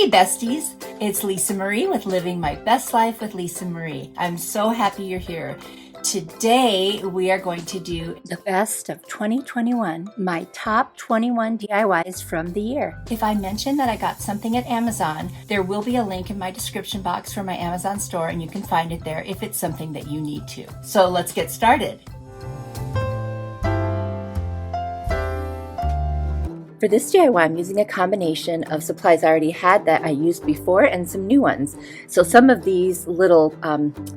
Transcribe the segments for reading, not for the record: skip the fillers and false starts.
Hey besties, it's Lisa Marie with Living My Best Life with Lisa Marie. I'm so happy you're here. Today we are going to do the best of 2021, my top 21 DIYs from the year. If I mention that I got something at Amazon, there will be a link in my description box for my Amazon store and you can find it there if it's something that you need to. So let's get started. For this DIY, I'm using a combination of supplies I already had that I used before and some new ones. So some of these little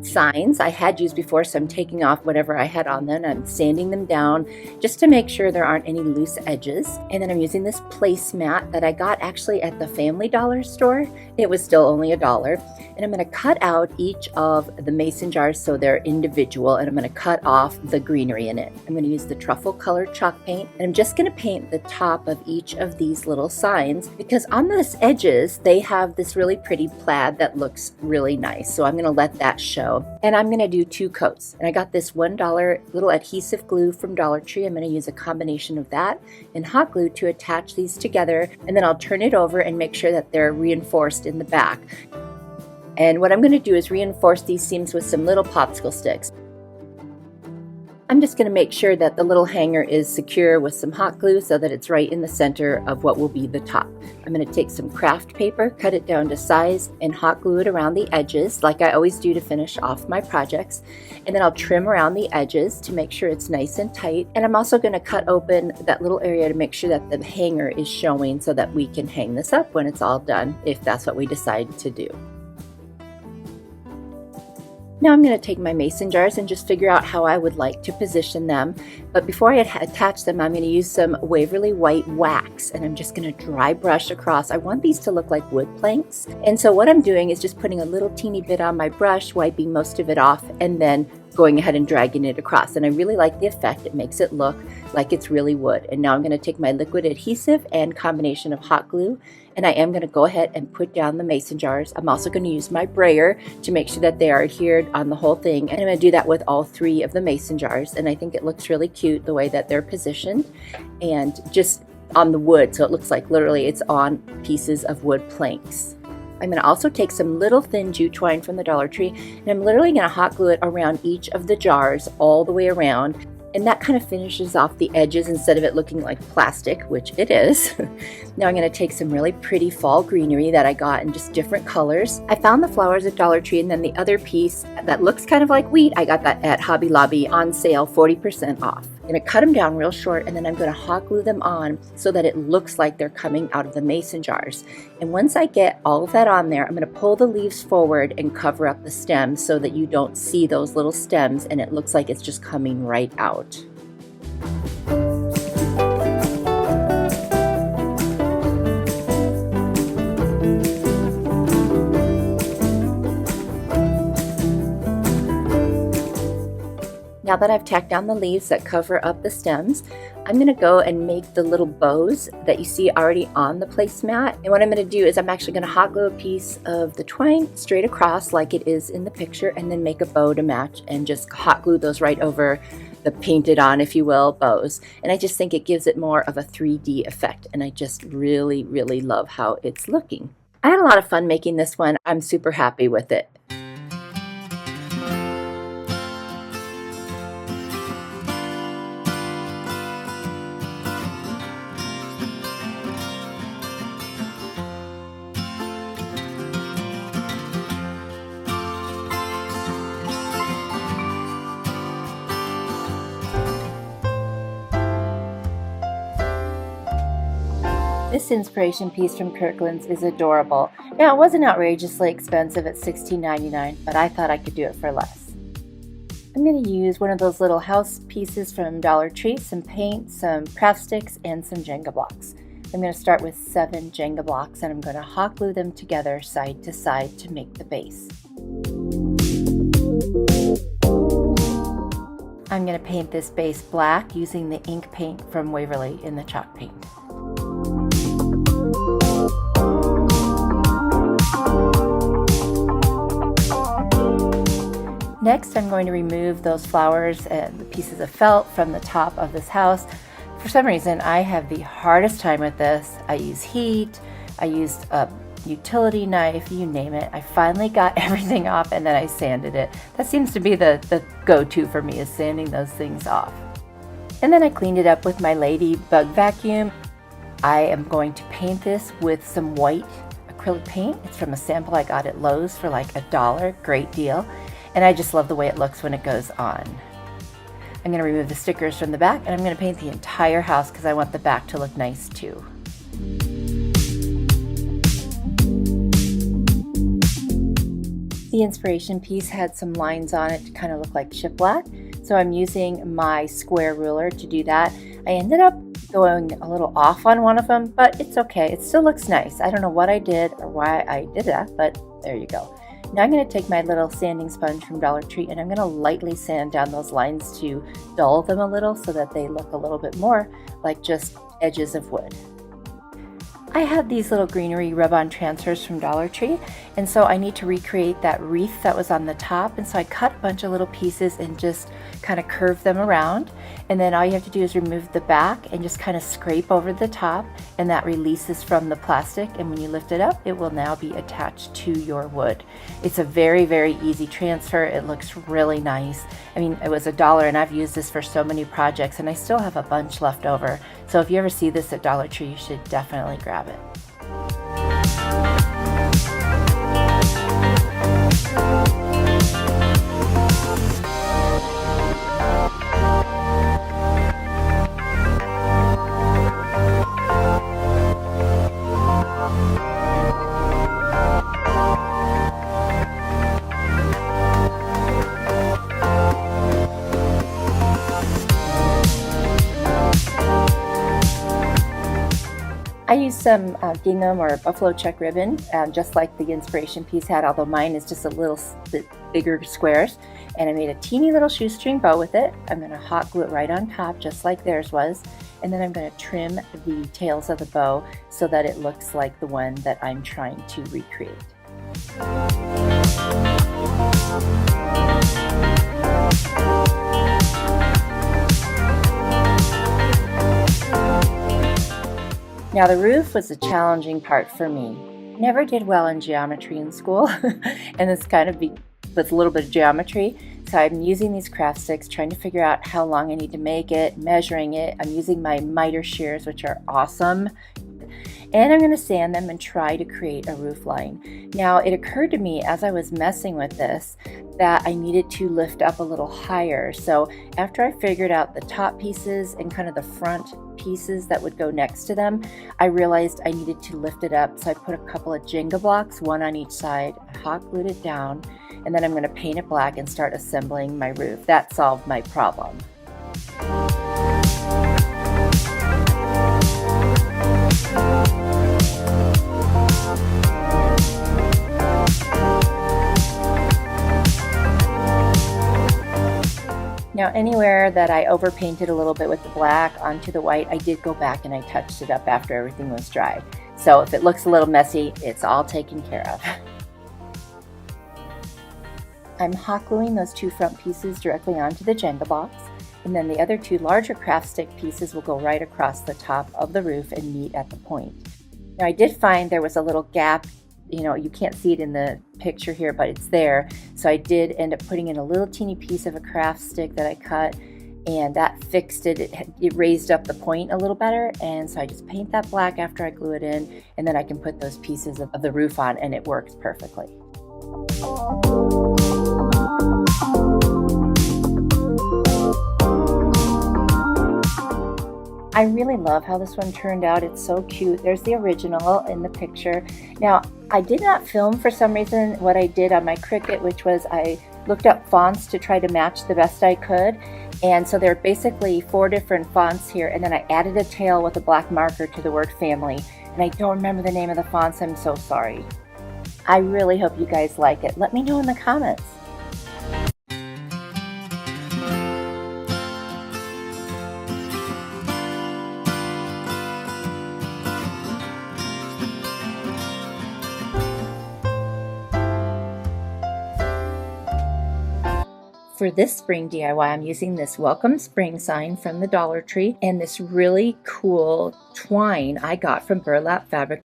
signs I had used before, so I'm taking off whatever I had on them. I'm sanding them down just to make sure there aren't any loose edges. And then I'm using this placemat that I got actually at the Family Dollar store. It was still only $1. And I'm going to cut out each of the mason jars so they're individual, and I'm going to cut off the greenery in it. I'm going to use the truffle colored chalk paint, and I'm just going to paint the top of each of these little signs because on those edges they have this really pretty plaid that looks really nice. So I'm going to let that show, and I'm going to do 2 coats. And I got this $1 little adhesive glue from Dollar Tree. I'm going to use a combination of that and hot glue to attach these together, and then I'll turn it over and make sure that they're reinforced in the back. And what I'm going to do is reinforce these seams with some little popsicle sticks. I'm just going to make sure that the little hanger is secure with some hot glue so that it's right in the center of what will be the top. I'm going to take some craft paper, cut it down to size, and hot glue it around the edges like I always do to finish off my projects. And then I'll trim around the edges to make sure it's nice and tight. And I'm also going to cut open that little area to make sure that the hanger is showing so that we can hang this up when it's all done, if that's what we decide to do. Now I'm going to take my mason jars and just figure out how I would like to position them. But before I attach them, I'm going to use some Waverly White wax, and I'm just going to dry brush across. I want these to look like wood planks. And so what I'm doing is just putting a little teeny bit on my brush, wiping most of it off, and then going ahead and dragging it across. And I really like the effect. It makes it look like it's really wood. And now I'm going to take my liquid adhesive and combination of hot glue, and I am going to go ahead and put down the mason jars. I'm also going to use my brayer to make sure that they are adhered on the whole thing, and I'm going to do that with all 3 of the mason jars. And I think it looks really cute the way that they're positioned and just on the wood, so it looks like literally it's on pieces of wood planks. I'm going to also take some little thin jute twine from the Dollar Tree, and I'm literally going to hot glue it around each of the jars all the way around. And that kind of finishes off the edges instead of it looking like plastic, which it is. Now I'm going to take some really pretty fall greenery that I got in just different colors. I found the flowers at Dollar Tree, and then the other piece that looks kind of like wheat, I got that at Hobby Lobby on sale, 40% off. I'm going to cut them down real short, and then I'm going to hot glue them on so that it looks like they're coming out of the mason jars. And once I get all of that on there, I'm going to pull the leaves forward and cover up the stems so that you don't see those little stems and it looks like it's just coming right out. Now that I've tacked down the leaves that cover up the stems, I'm going to go and make the little bows that you see already on the placemat. And what I'm going to do is I'm actually going to hot glue a piece of the twine straight across like it is in the picture, and then make a bow to match and just hot glue those right over the painted on, if you will, bows. And I just think it gives it more of a 3D effect, and I just really, really love how it's looking. I had a lot of fun making this one. I'm super happy with it. This inspiration piece from Kirkland's is adorable. Now, it wasn't outrageously expensive at $16.99, but I thought I could do it for less. I'm going to use one of those little house pieces from Dollar Tree, some paint, some craft sticks, and some Jenga blocks. I'm going to start with 7 Jenga blocks, and I'm going to hot glue them together side to side to make the base. I'm going to paint this base black using the ink paint from Waverly in the chalk paint. Next, I'm going to remove those flowers and the pieces of felt from the top of this house. For some reason, I have the hardest time with this. I use heat, I used utility knife, you name it. I finally got everything off and then I sanded it. That seems to be the go-to for me, is sanding those things off. And then I cleaned it up with my ladybug vacuum. I am going to paint this with some white acrylic paint. It's from a sample I got at Lowe's for like $1, great deal. And I just love the way it looks when it goes on. I'm going to remove the stickers from the back and I'm going to paint the entire house because I want the back to look nice too. The inspiration piece had some lines on it to kind of look like shiplap, so I'm using my square ruler to do that. I ended up going a little off on one of them, but it's okay. It still looks nice. I don't know what I did or why I did that, but there you go. Now I'm going to take my little sanding sponge from Dollar Tree and I'm going to lightly sand down those lines to dull them a little so that they look a little bit more like just edges of wood. I have these little greenery rub-on transfers from Dollar Tree, and so I need to recreate that wreath that was on the top, and so I cut a bunch of little pieces and just kind of curve them around, and then all you have to do is remove the back and just kind of scrape over the top, and that releases from the plastic, and when you lift it up it will now be attached to your wood. It's a very, very easy transfer. It looks really nice. I mean, it was $1 and I've used this for so many projects and I still have a bunch left over, so if you ever see this at Dollar Tree you should definitely grab it. I used some gingham or buffalo check ribbon, just like the inspiration piece had, although mine is just a little bit bigger squares. And I made a teeny little shoestring bow with it. I'm going to hot glue it right on top, just like theirs was. And then I'm going to trim the tails of the bow so that it looks like the one that I'm trying to recreate. Now the roof was a challenging part for me. Never did well in geometry in school, and this kind of with a little bit of geometry. So I'm using these craft sticks, trying to figure out how long I need to make it, measuring it. I'm using my miter shears, which are awesome. And I'm going to sand them and try to create a roof line. Now it occurred to me as I was messing with this that I needed to lift up a little higher. So after I figured out the top pieces and kind of the front pieces that would go next to them, I realized I needed to lift it up. So I put a couple of Jenga blocks, one on each side, hot glued it down, and then I'm going to paint it black and start assembling my roof. That solved my problem. Now anywhere that I overpainted a little bit with the black onto the white, I did go back and I touched it up after everything was dry. So if it looks a little messy, it's all taken care of. I'm hot gluing those two front pieces directly onto the Jenga box, and then the other two larger craft stick pieces will go right across the top of the roof and meet at the point. Now I did find there was a little gap. You know, you can't see it in the picture here, but it's there. So I did end up putting in a little teeny piece of a craft stick that I cut, and that fixed it. It raised up the point a little better, and so I just paint that black after I glue it in, and then I can put those pieces of the roof on, and it works perfectly. I really love how this one turned out. It's so cute. There's the original in the picture. Now, I did not film for some reason what I did on my Cricut, which was I looked up fonts to try to match the best I could. And so there are basically 4 different fonts here, and then I added a tail with a black marker to the word family. And I don't remember the name of the fonts. I'm so sorry. I really hope you guys like it. Let me know in the comments. For this spring DIY, I'm using this Welcome Spring sign from the Dollar Tree and this really cool twine I got from BURLAP Fabric.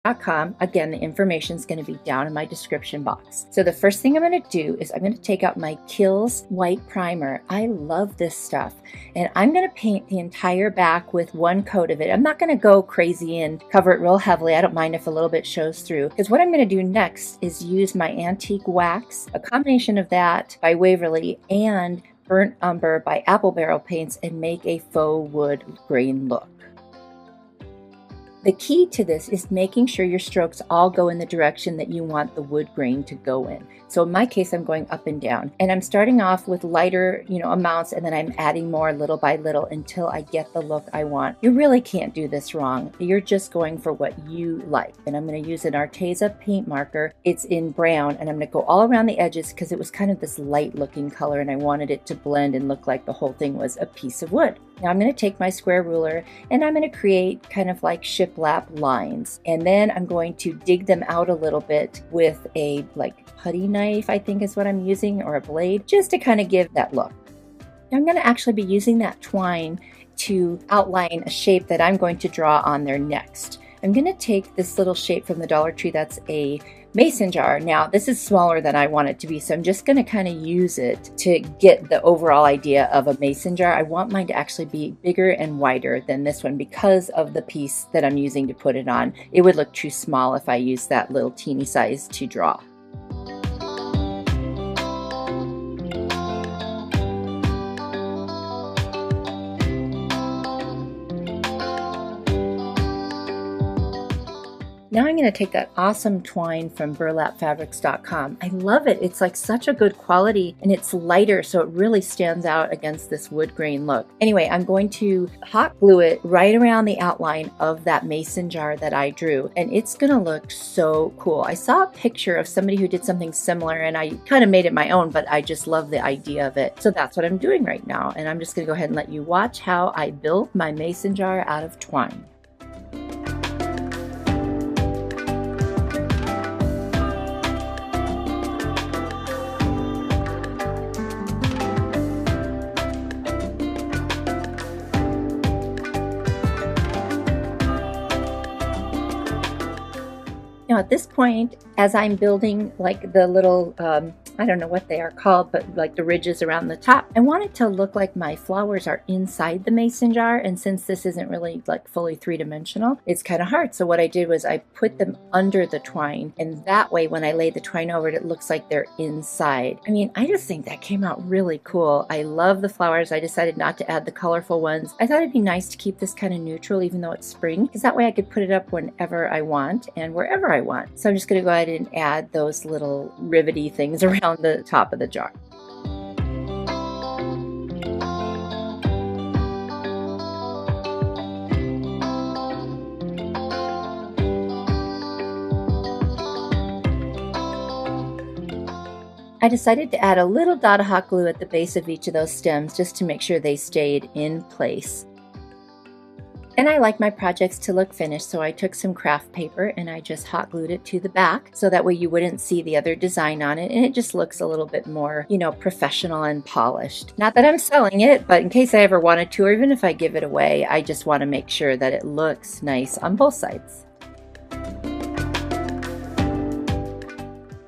Again, the information is going to be down in my description box. So the first thing I'm going to do is I'm going to take out my Kills white primer. I love this stuff, and I'm going to paint the entire back with one coat of it. I'm not going to go crazy and cover it real heavily. I don't mind if a little bit shows through, because what I'm going to do next is use my antique wax, a combination of that by Waverly and Burnt Umber by Apple Barrel Paints, and make a faux wood grain look. The key to this is making sure your strokes all go in the direction that you want the wood grain to go in. So in my case, I'm going up and down, and I'm starting off with lighter, amounts, and then I'm adding more little by little until I get the look I want. You really can't do this wrong. You're just going for what you like. And I'm going to use an Arteza paint marker. It's in brown, and I'm going to go all around the edges because it was kind of this light looking color, and I wanted it to blend and look like the whole thing was a piece of wood. Now I'm going to take my square ruler and I'm going to create kind of like shiplap lines, and then I'm going to dig them out a little bit with a putty knife, I think is what I'm using, or a blade, just to kind of give that look. Now I'm going to actually be using that twine to outline a shape that I'm going to draw on there next. I'm going to take this little shape from the Dollar Tree that's a mason jar. Now this is smaller than I want it to be, so I'm just going to kind of use it to get the overall idea of a mason jar. I want mine to actually be bigger and wider than this one because of the piece that I'm using to put it on. It would look too small if I used that little teeny size to draw. Now I'm going to take that awesome twine from burlapfabrics.com. I love it. It's like such a good quality, and it's lighter, so it really stands out against this wood grain look. Anyway, I'm going to hot glue it right around the outline of that mason jar that I drew, and it's going to look so cool. I saw a picture of somebody who did something similar, and I kind of made it my own, but I just love the idea of it. So that's what I'm doing right now, and I'm just going to go ahead and let you watch how I built my mason jar out of twine. Now at this point, as I'm building like the little, I don't know what they are called, but like the ridges around the top, I want it to look like my flowers are inside the mason jar. And since this isn't really like fully three-dimensional, it's kind of hard. So what I did was I put them under the twine, and that way when I lay the twine over it, it looks like they're inside. I mean, I just think that came out really cool. I love the flowers. I decided not to add the colorful ones. I thought it'd be nice to keep this kind of neutral even though it's spring, because that way I could put it up whenever I want and wherever I want. So I'm just going to go ahead and add those little rivety things around the top of the jar. I decided to add a little dot of hot glue at the base of each of those stems just to make sure they stayed in place. And I like my projects to look finished, so I took some craft paper and I just hot glued it to the back so that way you wouldn't see the other design on it, and it just looks a little bit more, professional and polished. Not that I'm selling it, but in case I ever wanted to, or even if I give it away, I just want to make sure that it looks nice on both sides.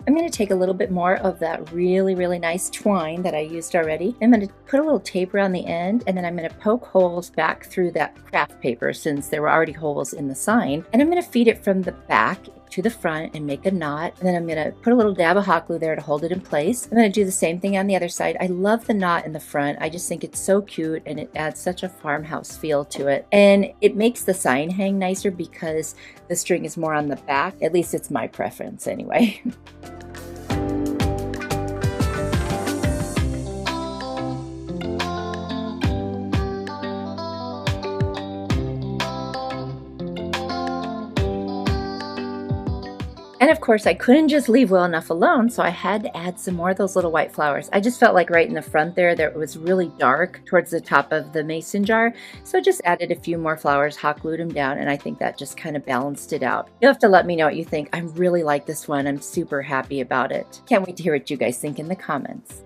I'm going to take a little bit more of that really, really nice twine that I used already. I'm going to put a little tape around the end, and then I'm going to poke holes back through that craft paper since there were already holes in the sign. And I'm going to feed it from the back to the front and make a knot. And then I'm going to put a little dab of hot glue there to hold it in place. I'm going to do the same thing on the other side. I love the knot in the front. I just think it's so cute, and it adds such a farmhouse feel to it. And it makes the sign hang nicer because the string is more on the back. At least it's my preference anyway. And of course, I couldn't just leave well enough alone, so I had to add some more of those little white flowers. I just felt like right in the front there it was really dark towards the top of the mason jar, so just added a few more flowers, hot glued them down, and I think that just kind of balanced it out. You'll have to let me know what you think. I really like this one. I'm super happy about it. Can't wait to hear what you guys think in the comments.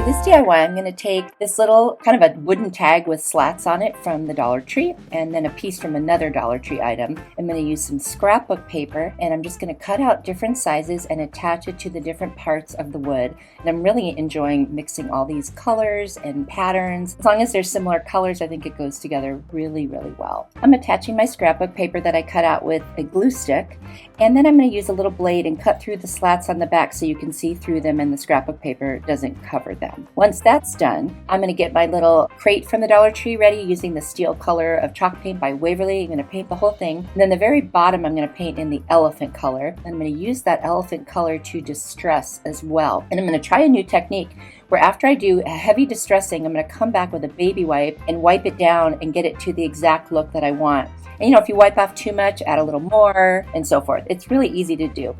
this DIY, I'm going to take this little kind of a wooden tag with slats on it from the Dollar Tree, and then a piece from another Dollar Tree item. I'm going to use some scrapbook paper, and I'm just going to cut out different sizes and attach it to the different parts of the wood. And I'm really enjoying mixing all these colors and patterns. As long as there's similar colors, I think it goes together really, really well. I'm attaching my scrapbook paper that I cut out with a glue stick, and then I'm going to use a little blade and cut through the slats on the back so you can see through them and the scrapbook paper doesn't cover them. Once that's done, I'm going to get my little crate from the Dollar Tree ready using the steel color of chalk paint by Waverly. I'm going to paint the whole thing. And then the very bottom I'm going to paint in the elephant color. And I'm going to use that elephant color to distress as well. And I'm going to try a new technique where after I do a heavy distressing, I'm going to come back with a baby wipe and wipe it down and get it to the exact look that I want. And if you wipe off too much, add a little more and so forth. It's really easy to do.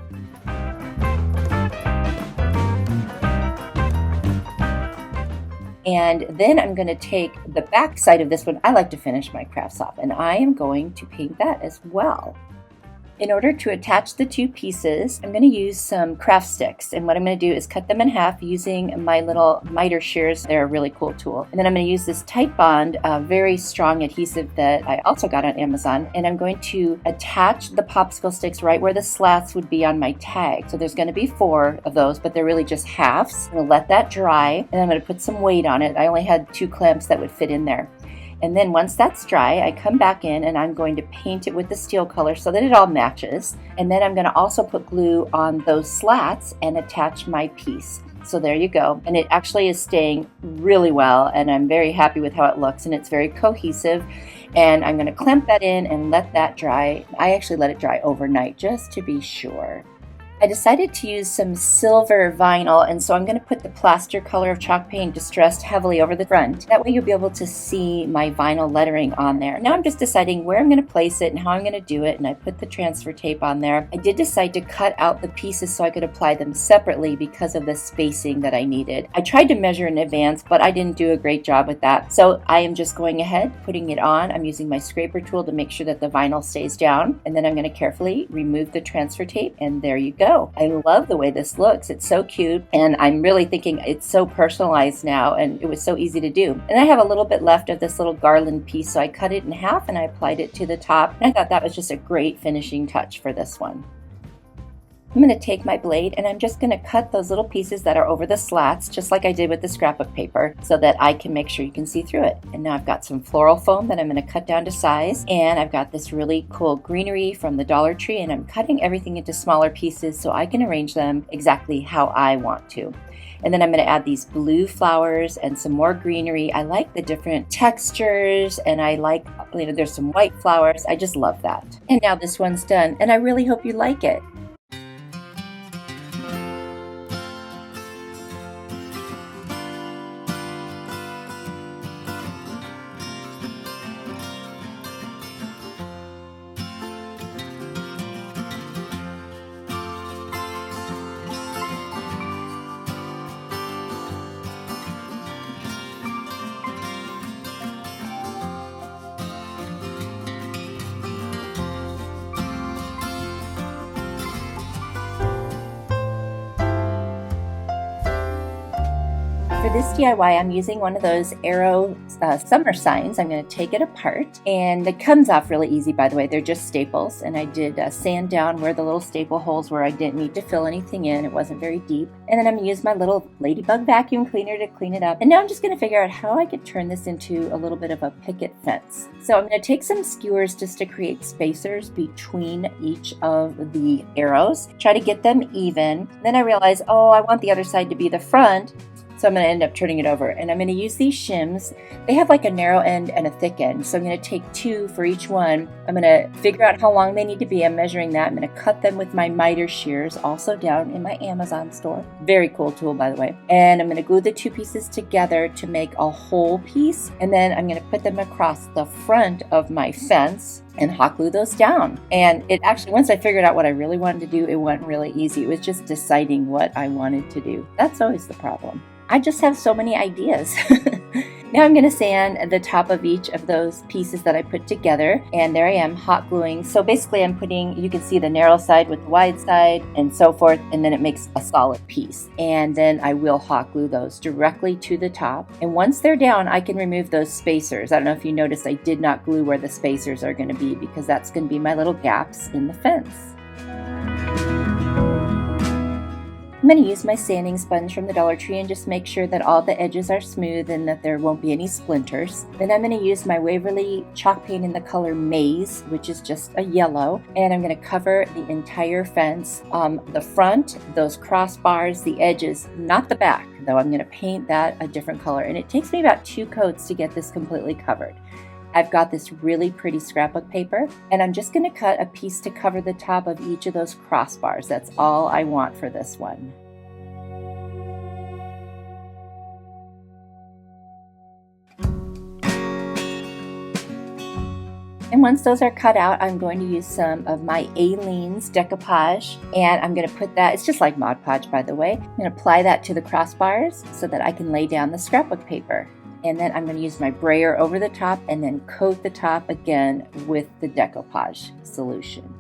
And then I'm going to take the back side of this one. I like to finish my crafts off, and I am going to paint that as well. In order to attach the two pieces, I'm going to use some craft sticks, and what I'm going to do is cut them in half using my little miter shears. They're a really cool tool. And then I'm going to use this Titebond, very strong adhesive that I also got on Amazon, and I'm going to attach the popsicle sticks right where the slats would be on my tag. So there's going to be 4 of those, but they're really just halves. I'm going to let that dry, and I'm going to put some weight on it. I only had 2 clamps that would fit in there. And then once that's dry, I come back in and I'm going to paint it with the steel color so that it all matches. And then I'm going to also put glue on those slats and attach my piece. So there you go. And it actually is staying really well, and I'm very happy with how it looks, and it's very cohesive. And I'm going to clamp that in and let that dry. I actually let it dry overnight just to be sure. I decided to use some silver vinyl, and so I'm going to put the plaster color of chalk paint distressed heavily over the front. That way you'll be able to see my vinyl lettering on there. Now I'm just deciding where I'm going to place it and how I'm going to do it, and I put the transfer tape on there. I did decide to cut out the pieces so I could apply them separately because of the spacing that I needed. I tried to measure in advance, but I didn't do a great job with that. So I am just going ahead, putting it on. I'm using my scraper tool to make sure that the vinyl stays down, and then I'm going to carefully remove the transfer tape, and there you go. I love the way this looks. It's so cute, and I'm really thinking it's so personalized now, and it was so easy to do. And I have a little bit left of this little garland piece, so I cut it in half and I applied it to the top, and I thought that was just a great finishing touch for this one. I'm going to take my blade and I'm just going to cut those little pieces that are over the slats, just like I did with the scrapbook paper, so that I can make sure you can see through it. And now I've got some floral foam that I'm going to cut down to size, and I've got this really cool greenery from the Dollar Tree, and I'm cutting everything into smaller pieces so I can arrange them exactly how I want to. And then I'm going to add these blue flowers and some more greenery. I like the different textures, and I like, there's some white flowers. I just love that. And now this one's done, and I really hope you like it. For this DIY, I'm using one of those arrow summer signs. I'm going to take it apart, and it comes off really easy, by the way. They're just staples, and I did sand down where the little staple holes were. I didn't need to fill anything in. It wasn't very deep. And then I'm going to use my little ladybug vacuum cleaner to clean it up. And now I'm just going to figure out how I could turn this into a little bit of a picket fence. So I'm going to take some skewers just to create spacers between each of the arrows. Try to get them even. Then I realize, oh, I want the other side to be the front. So I'm going to end up turning it over, and I'm going to use these shims. They have like a narrow end and a thick end, so I'm going to take 2 for each one. I'm going to figure out how long they need to be. I'm measuring that. I'm going to cut them with my miter shears, also down in my Amazon store. Very cool tool, by the way. And I'm going to glue the 2 pieces together to make a whole piece, and then I'm going to put them across the front of my fence and hot glue those down. And it actually, once I figured out what I really wanted to do, it went really easy. It was just deciding what I wanted to do. That's always the problem. I just have so many ideas. Now I'm going to sand the top of each of those pieces that I put together, and there I am hot gluing. So basically I'm putting, you can see the narrow side with the wide side and so forth, and then it makes a solid piece. And then I will hot glue those directly to the top. And once they're down, I can remove those spacers. I don't know if you noticed I did not glue where the spacers are going to be, because that's going to be my little gaps in the fence. I'm going to use my sanding sponge from the Dollar Tree and just make sure that all the edges are smooth and that there won't be any splinters. Then I'm going to use my Waverly chalk paint in the color Maize, which is just a yellow, and I'm going to cover the entire fence, the front, those crossbars, the edges, not the back, though I'm going to paint that a different color, and it takes me about 2 coats to get this completely covered. I've got this really pretty scrapbook paper, and I'm just going to cut a piece to cover the top of each of those crossbars. That's all I want for this one. And once those are cut out, I'm going to use some of my Aleene's decoupage, and I'm going to put that, it's just like Mod Podge by the way, I'm going to apply that to the crossbars so that I can lay down the scrapbook paper. And then I'm going to use my brayer over the top and then coat the top again with the decoupage solution.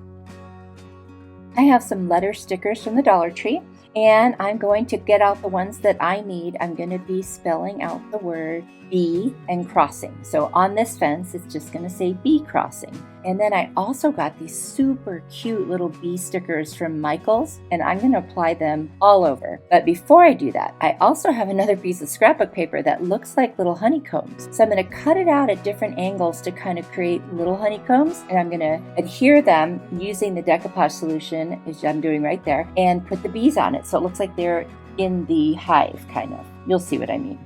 I have some letter stickers from the Dollar Tree, and I'm going to get out the ones that I need. I'm going to be spelling out the word bee and crossing. So on this fence, it's just going to say bee crossing. And then I also got these super cute little bee stickers from Michaels, and I'm going to apply them all over. But before I do that, I also have another piece of scrapbook paper that looks like little honeycombs. So I'm going to cut it out at different angles to kind of create little honeycombs, and I'm going to adhere them using the decoupage solution, which I'm doing right there, and put the bees on it so it looks like they're in the hive, kind of. You'll see what I mean.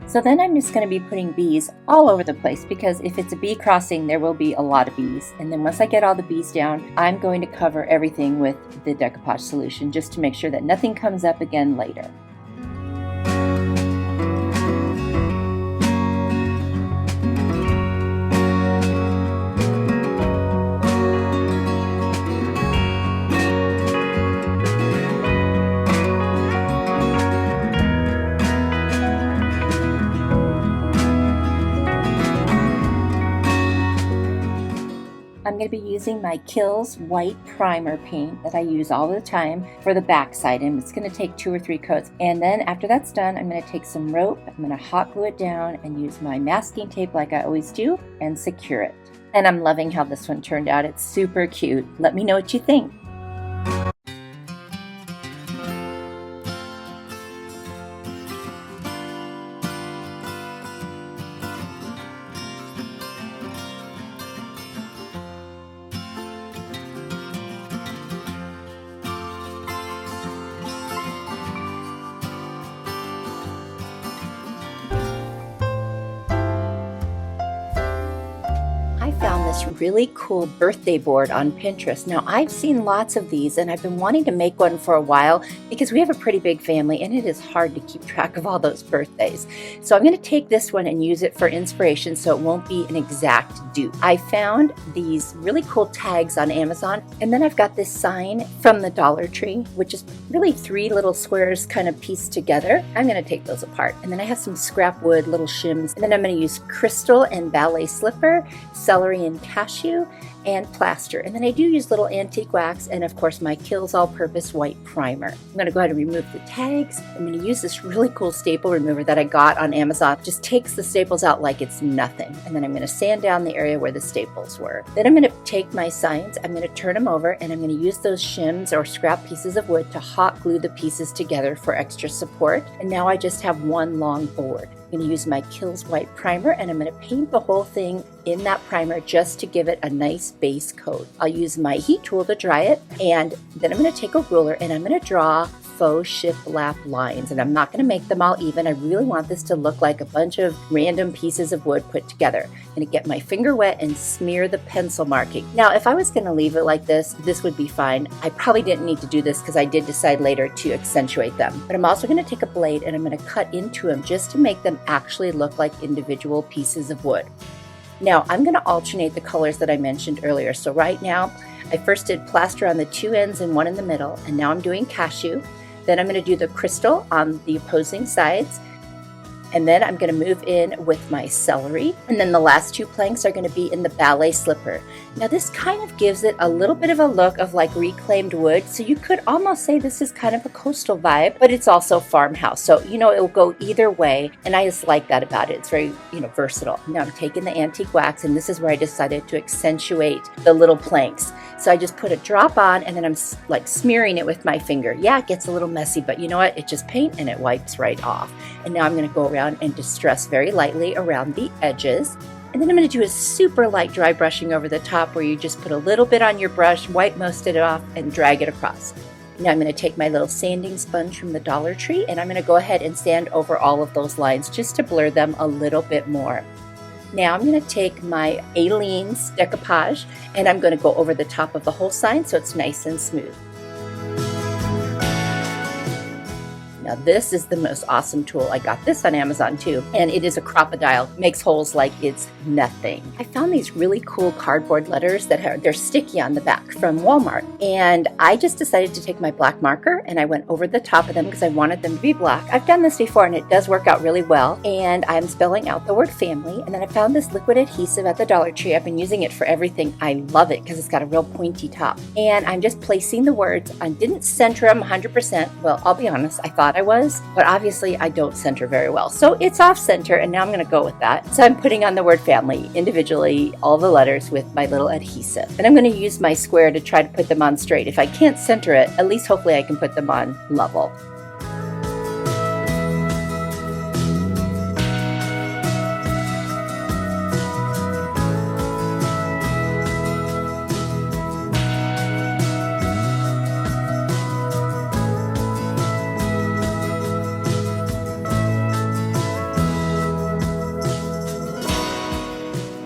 So then I'm just going to be putting bees all over the place, because if it's a bee crossing, there will be a lot of bees. And then once I get all the bees down, I'm going to cover everything with the decoupage solution just to make sure that nothing comes up again later. I'm going to be using my Kills white primer paint that I use all the time for the back side, and it's going to take 2 or 3 coats. And then after that's done, I'm going to take some rope, I'm going to hot glue it down and use my masking tape like I always do and secure it. And I'm loving how this one turned out. It's super cute. Let me know what you think. Found this really cool birthday board on Pinterest. Now I've seen lots of these, and I've been wanting to make one for a while because we have a pretty big family and it is hard to keep track of all those birthdays. So I'm going to take this one and use it for inspiration so it won't be an exact dupe. I found these really cool tags on Amazon, and then I've got this sign from the Dollar Tree, which is really 3 little squares kind of pieced together. I'm going to take those apart, and then I have some scrap wood little shims, and then I'm going to use crystal and ballet slipper, celery and cashew, and plaster. And then I do use little antique wax and of course my Kills all-purpose white primer. I'm going to go ahead and remove the tags. I'm going to use this really cool staple remover that I got on Amazon. It just takes the staples out like it's nothing. And then I'm going to sand down the area where the staples were. Then I'm going to take my signs, I'm going to turn them over, and I'm going to use those shims or scrap pieces of wood to hot glue the pieces together for extra support. And now I just have one long board. I'm going to use my Kills white primer, and I'm going to paint the whole thing in that primer just to give it a nice base coat. I'll use my heat tool to dry it, and then I'm going to take a ruler and I'm going to draw faux shiplap lines, and I'm not going to make them all even. I really want this to look like a bunch of random pieces of wood put together. I'm going to get my finger wet and smear the pencil marking. Now, if I was going to leave it like this would be fine. I probably didn't need to do this because I did decide later to accentuate them. But I'm also going to take a blade and I'm going to cut into them just to make them actually look like individual pieces of wood. Now, I'm going to alternate the colors that I mentioned earlier. So right now, I first did plaster on the 2 ends and 1 in the middle, and now I'm doing cashew. Then I'm going to do the crystal on the opposing sides. And then I'm going to move in with my celery. And then the last 2 planks are going to be in the ballet slipper. Now this kind of gives it a little bit of a look of like reclaimed wood. So you could almost say this is kind of a coastal vibe, but it's also farmhouse. So, it will go either way. And I just like that about it. It's very, versatile. Now I'm taking the antique wax, and this is where I decided to accentuate the little planks. So I just put a drop on, and then I'm like smearing it with my finger. Yeah, it gets a little messy, but you know what? It's just paint and it wipes right off. And now I'm going to go around and distress very lightly around the edges. And then I'm going to do a super light dry brushing over the top, where you just put a little bit on your brush, wipe most of it off, and drag it across. Now I'm going to take my little sanding sponge from the Dollar Tree, and I'm going to go ahead and sand over all of those lines just to blur them a little bit more. Now I'm going to take my Aleene's decoupage, and I'm going to go over the top of the whole sign so it's nice and smooth. Now this is the most awesome tool. I got this on Amazon too, and it is a crocodile. Makes holes like it's nothing. I found these really cool cardboard letters that they're sticky on the back from Walmart, and I just decided to take my black marker and I went over the top of them because I wanted them to be black. I've done this before and it does work out really well, and I'm spelling out the word family. And then I found this liquid adhesive at the Dollar Tree. I've been using it for everything. I love it because it's got a real pointy top, and I'm just placing the words. I didn't center them 100%. Well, I'll be honest, I thought I was, but obviously I don't center very well. So it's off center, and now I'm going to go with that. So I'm putting on the word family individually, all the letters with my little adhesive. And I'm going to use my square to try to put them on straight. If I can't center it, at least hopefully I can put them on level.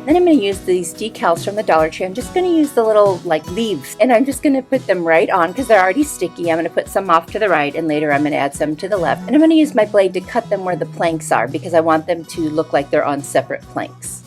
Then I'm going to use these decals from the Dollar Tree. I'm just going to use the little leaves, and I'm just going to put them right on because they're already sticky. I'm going to put some off to the right, and later I'm going to add some to the left. And I'm going to use my blade to cut them where the planks are because I want them to look like they're on separate planks.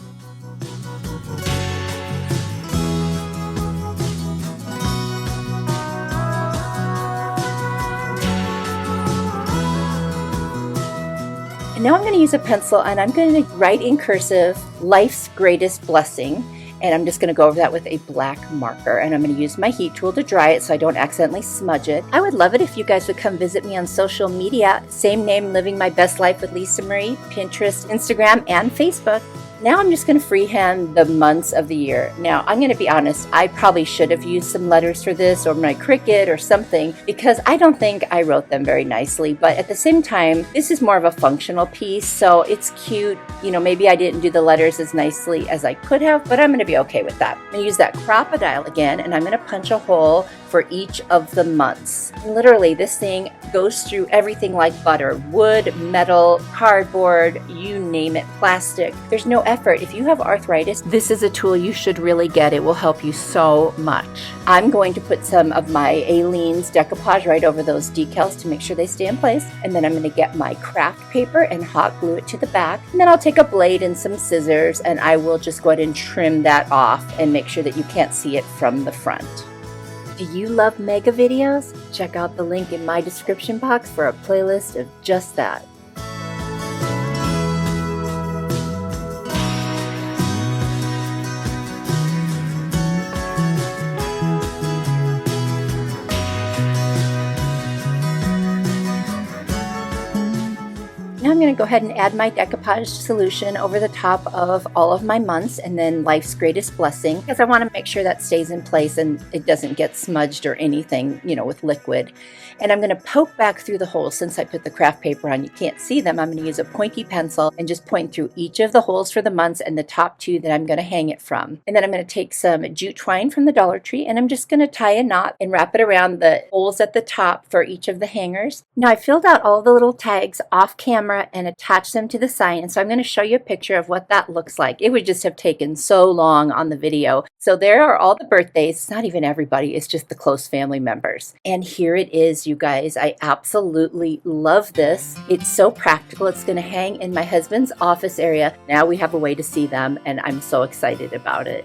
Now I'm going to use a pencil, and I'm going to write in cursive, "Life's Greatest Blessing." And I'm just going to go over that with a black marker. And I'm going to use my heat tool to dry it so I don't accidentally smudge it. I would love it if you guys would come visit me on social media. Same name, Living My Best Life with Lisa Marie, Pinterest, Instagram, and Facebook. Now I'm just going to freehand the months of the year. Now I'm going to be honest, I probably should have used some letters for this or my Cricut or something because I don't think I wrote them very nicely. But at the same time, this is more of a functional piece, so it's cute. Maybe I didn't do the letters as nicely as I could have, but I'm going to be okay with that. I'm going to use that crocodile again, and I'm going to punch a hole for each of the months. And literally, this thing goes through everything like butter: wood, metal, cardboard, you name it, plastic. There's no effort. If you have arthritis, this is a tool you should really get. It will help you so much. I'm going to put some of my Aleene's decoupage right over those decals to make sure they stay in place. And then I'm going to get my craft paper and hot glue it to the back. And then I'll take a blade and some scissors, and I will just go ahead and trim that off and make sure that you can't see it from the front. Do you love mega videos? Check out the link in my description box for a playlist of just that. Now I'm going to go ahead and add my decoupage solution over the top of all of my months, and then Life's Greatest Blessing, because I want to make sure that stays in place and it doesn't get smudged or anything, with liquid. And I'm going to poke back through the holes. Since I put the craft paper on, you can't see them. I'm going to use a pointy pencil and just point through each of the holes for the months and the top 2 that I'm going to hang it from. And then I'm going to take some jute twine from the Dollar Tree, and I'm just going to tie a knot and wrap it around the holes at the top for each of the hangers. Now I filled out all the little tags off camera and attached them to the sign, and so I'm going to show you a picture of what that looks like. It would just have taken so long on the video. So there are all the birthdays. It's not even everybody, it's just the close family members. And here it is, you guys. I absolutely love this. It's so practical. It's going to hang in my husband's office area. Now we have a way to see them, and I'm so excited about it.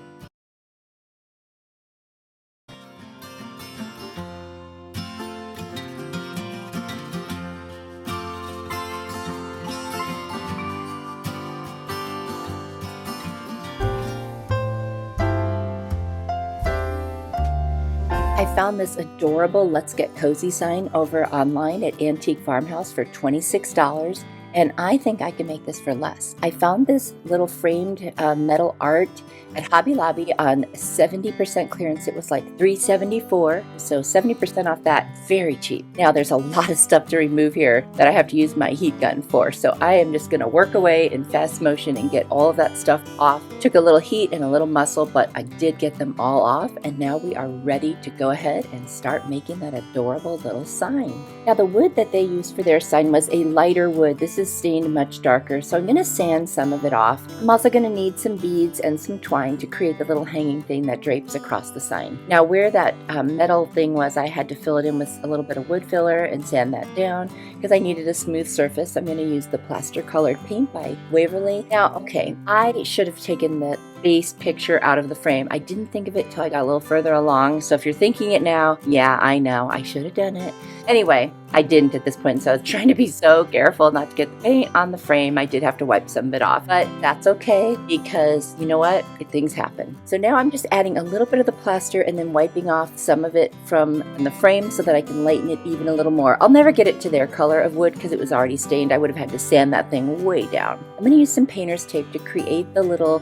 found this adorable Let's Get Cozy sign over online at Antique Farmhouse for $26. And I think I can make this for less. I found this little framed metal art at Hobby Lobby on 70% clearance. It was like $3.74, so 70% off that, very cheap. Now there's a lot of stuff to remove here that I have to use my heat gun for, so I am just gonna work away in fast motion and get all of that stuff off. Took a little heat and a little muscle, but I did get them all off, and now we are ready to go ahead and start making that adorable little sign. Now the wood that they used for their sign was a lighter wood. This is stained much darker, so I'm going to sand some of it off. I'm also going to need some beads and some twine to create the little hanging thing that drapes across the sign. Now where that metal thing was, I had to fill it in with a little bit of wood filler and sand that down because I needed a smooth surface. I'm going to use the plaster colored paint by Waverly. Now, okay, I should have taken the base picture out of the frame. I didn't think of it till I got a little further along, so if you're thinking it now, yeah, I know, I should have done it. Anyway, I didn't at this point, so I was trying to be so careful not to get the paint on the frame. I did have to wipe some of it off, but that's okay because you know what? Things happen. So now I'm just adding a little bit of the plaster and then wiping off some of it from the frame so that I can lighten it even a little more. I'll never get it to their color of wood because it was already stained. I would have had to sand that thing way down. I'm going to use some painter's tape to create the little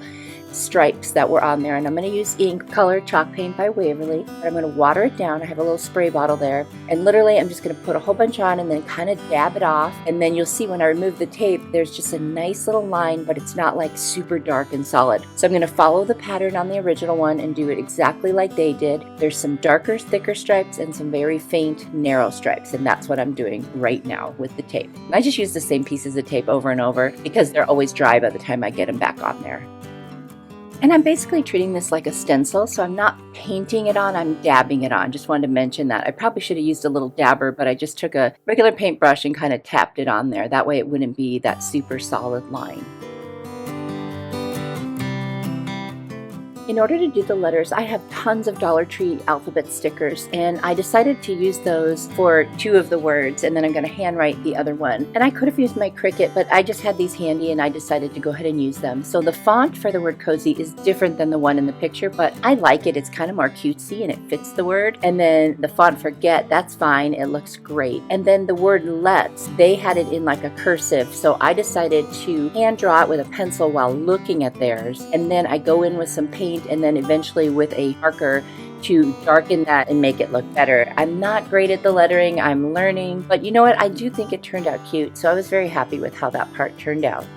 stripes that were on there, and I'm going to use ink color chalk paint by Waverly. I'm going to water it down. I have a little spray bottle there, and literally I'm just going to put a whole bunch on and then kind of dab it off, and then you'll see when I remove the tape there's just a nice little line, but it's not like super dark and solid. So I'm going to follow the pattern on the original one and do it exactly like they did. There's some darker, thicker stripes and some very faint, narrow stripes, and that's what I'm doing right now with the tape. I just use the same pieces of tape over and over because they're always dry by the time I get them back on there. And I'm basically treating this like a stencil, so I'm not painting it on, I'm dabbing it on. Just wanted to mention that. I probably should have used a little dabber, but I just took a regular paintbrush and kind of tapped it on there. That way it wouldn't be that super solid line. In order to do the letters, I have tons of Dollar Tree alphabet stickers, and I decided to use those for 2 of the words, and then I'm going to handwrite the other one. And I could have used my Cricut, but I just had these handy and I decided to go ahead and use them. So the font for the word cozy is different than the one in the picture, but I like it. It's kind of more cutesy and it fits the word. And then the font for get, that's fine. It looks great. And then the word let's, they had it in like a cursive, so I decided to hand draw it with a pencil while looking at theirs, and then I go in with some paint and then eventually with a marker to darken that and make it look better. I'm not great at the lettering, I'm learning, but you know what? I do think it turned out cute, so I was very happy with how that part turned out.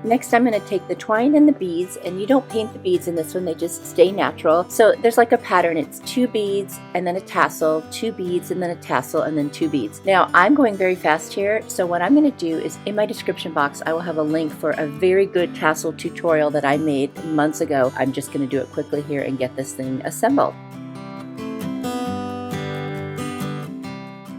Next, I'm going to take the twine and the beads, and you don't paint the beads in this one, they just stay natural. So there's like a pattern. It's 2 beads and then a tassel, 2 beads and then a tassel, and then 2 beads. Now, I'm going very fast here, so what I'm going to do is in my description box, I will have a link for a very good tassel tutorial that I made months ago. I'm just going to do it quickly here and get this thing assembled.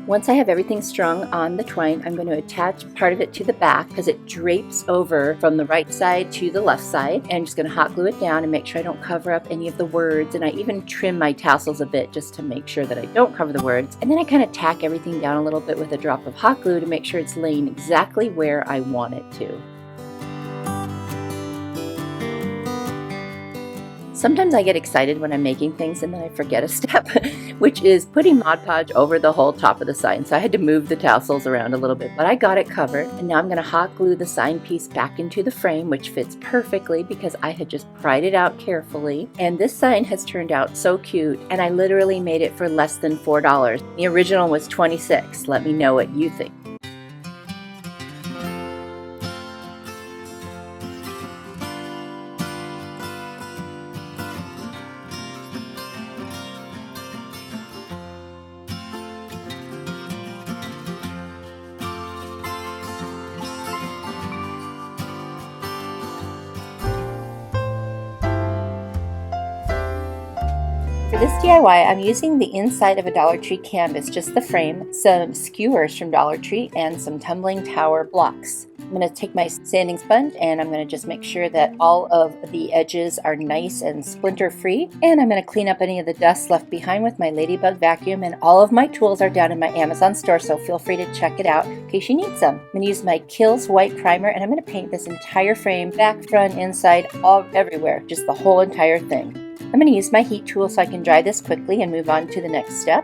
Once I have everything strung on the twine, I'm going to attach part of it to the back because it drapes over from the right side to the left side. And I'm just going to hot glue it down and make sure I don't cover up any of the words. And I even trim my tassels a bit just to make sure that I don't cover the words. And then I kind of tack everything down a little bit with a drop of hot glue to make sure it's laying exactly where I want it to. Sometimes I get excited when I'm making things and then I forget a step, which is putting Mod Podge over the whole top of the sign. So I had to move the tassels around a little bit, but I got it covered. And now I'm going to hot glue the sign piece back into the frame, which fits perfectly because I had just pried it out carefully. And this sign has turned out so cute, and I literally made it for less than $4. The original was $26. Let me know what you think. For this DIY, I'm using the inside of a Dollar Tree canvas, just the frame, some skewers from Dollar Tree, and some tumbling tower blocks. I'm going to take my sanding sponge and I'm going to just make sure that all of the edges are nice and splinter free. And I'm going to clean up any of the dust left behind with my Ladybug vacuum. And all of my tools are down in my Amazon store, so feel free to check it out in case you need some. I'm going to use my Kills white primer and I'm going to paint this entire frame, back, front, inside, everywhere, just the whole entire thing. I'm going to use my heat tool so I can dry this quickly and move on to the next step.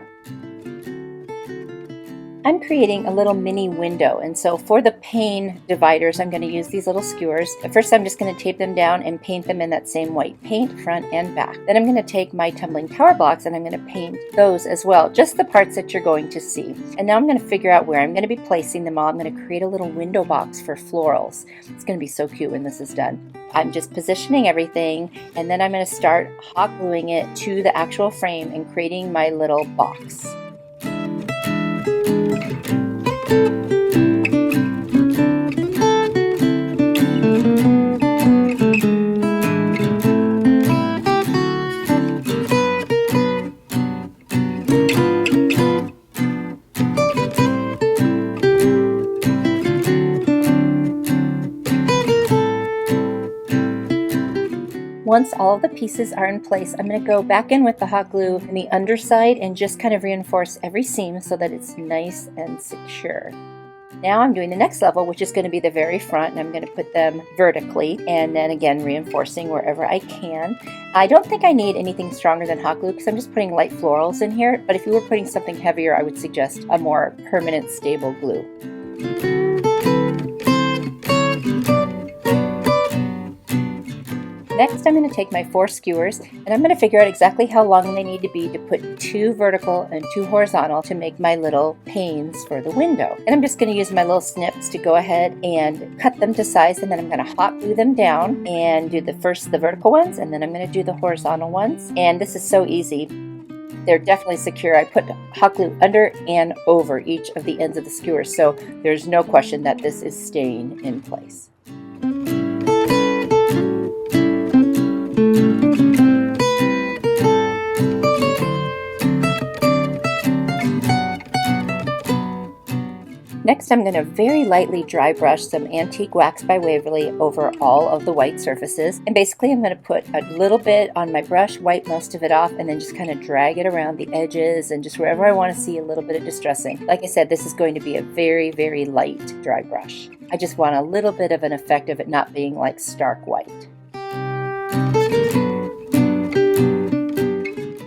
I'm creating a little mini window, and so for the pane dividers I'm going to use these little skewers. At first I'm just going to tape them down and paint them in that same white paint, front and back. Then I'm going to take my tumbling tower blocks and I'm going to paint those as well, just the parts that you're going to see. And now I'm going to figure out where I'm going to be placing them all. I'm going to create a little window box for florals. It's going to be so cute when this is done. I'm just positioning everything, and then I'm going to start hot gluing it to the actual frame and creating my little box. Once all of the pieces are in place, I'm going to go back in with the hot glue in the underside and just kind of reinforce every seam so that it's nice and secure. Now I'm doing the next level, which is going to be the very front, and I'm going to put them vertically and then again reinforcing wherever I can. I don't think I need anything stronger than hot glue because I'm just putting light florals in here, but if you were putting something heavier, I would suggest a more permanent stable glue. Next, I'm going to take my 4 skewers and I'm going to figure out exactly how long they need to be to put 2 vertical and 2 horizontal to make my little panes for the window. And I'm just going to use my little snips to go ahead and cut them to size, and then I'm going to hot glue them down and do the vertical ones, and then I'm going to do the horizontal ones. And this is so easy. They're definitely secure. I put hot glue under and over each of the ends of the skewers, so there's no question that this is staying in place. Next, I'm going to very lightly dry brush some Antique Wax by Waverly over all of the white surfaces. And basically I'm going to put a little bit on my brush, wipe most of it off, and then just kind of drag it around the edges and just wherever I want to see a little bit of distressing. Like I said, this is going to be a very, very light dry brush. I just want a little bit of an effect of it not being like stark white.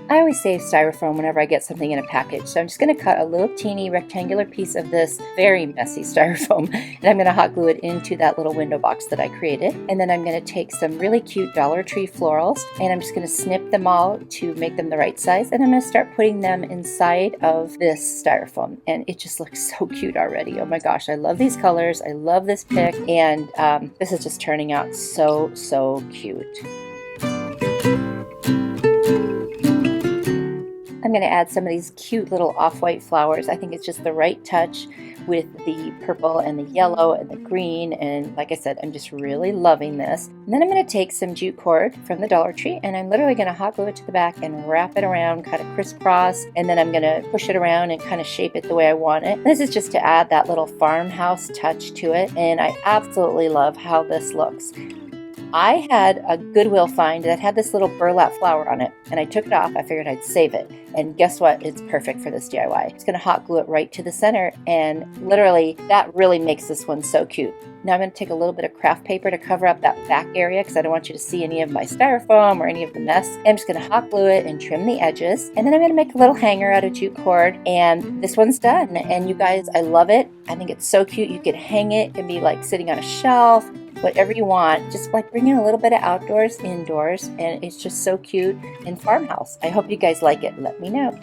I always save styrofoam whenever I get something in a package, so I'm just going to cut a little teeny rectangular piece of this very messy styrofoam, and I'm going to hot glue it into that little window box that I created. And then I'm going to take some really cute Dollar Tree florals, and I'm just going to snip them all to make them the right size, and I'm going to start putting them inside of this styrofoam, and it just looks so cute already. Oh my gosh, I love these colors, I love this pick, and this is just turning out so cute. I'm going to add some of these cute little off-white flowers. I think it's just the right touch with the purple and the yellow and the green, and like I said, I'm just really loving this. And then I'm going to take some jute cord from the Dollar Tree, and I'm literally going to hot glue it to the back and wrap it around kind of crisscross, and then I'm going to push it around and kind of shape it the way I want it. And this is just to add that little farmhouse touch to it, and I absolutely love how this looks. I had a Goodwill find that had this little burlap flower on it, and I took it off. I figured I'd save it, and guess what? It's perfect for this DIY. It's going to hot glue it right to the center, and literally that really makes this one so cute. Now I'm going to take a little bit of craft paper to cover up that back area because I don't want you to see any of my styrofoam or any of the mess. And I'm just going to hot glue it and trim the edges, and then I'm going to make a little hanger out of jute cord, and this one's done. And you guys, I love it. I think it's so cute. You could hang it. It can be like sitting on a shelf, whatever you want, just like bringing a little bit of outdoors indoors, and it's just so cute in Farmhouse. I hope you guys like it. Let me know.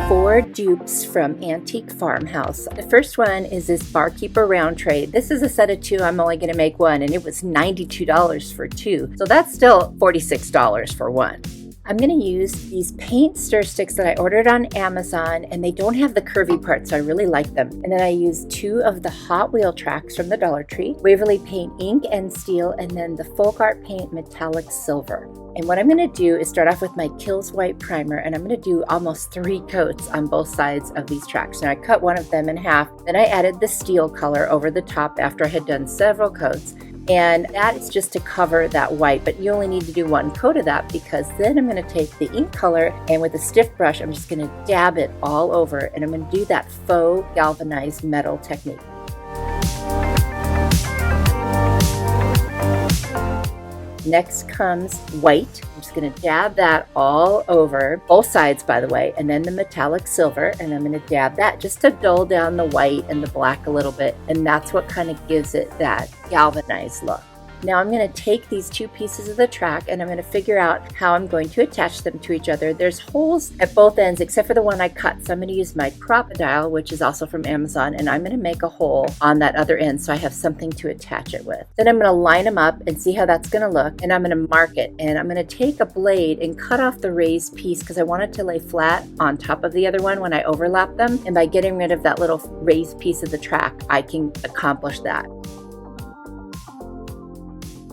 4 dupes from Antique Farmhouse. The first one is this Barkeeper round tray. This is a set of 2. I'm only going to make one, and it was $92 for 2. So that's still $46 for one. I'm going to use these paint stir sticks that I ordered on Amazon, and they don't have the curvy parts, so I really like them. And then I used 2 of the Hot Wheel tracks from the Dollar Tree, Waverly Paint Ink and Steel, and then the Folk Art Paint Metallic Silver. And what I'm going to do is start off with my Kills White primer, and I'm going to do almost 3 coats on both sides of these tracks. Now I cut one of them in half, then I added the steel color over the top after I had done several coats. And that is just to cover that white, but you only need to do 1 coat of that, because then I'm going to take the ink color and with a stiff brush, I'm just going to dab it all over, and I'm going to do that faux galvanized metal technique. Next comes white. I'm just going to dab that all over, both sides by the way, and then the metallic silver, and I'm going to dab that just to dull down the white and the black a little bit, and that's what kind of gives it that galvanized look. Now I'm going to take these 2 pieces of the track, and I'm going to figure out how I'm going to attach them to each other. There's holes at both ends except for the one I cut, so I'm going to use my Crocodile, which is also from Amazon, and I'm going to make a hole on that other end so I have something to attach it with. Then I'm going to line them up and see how that's going to look, and I'm going to mark it, and I'm going to take a blade and cut off the raised piece because I want it to lay flat on top of the other one when I overlap them, and by getting rid of that little raised piece of the track, I can accomplish that.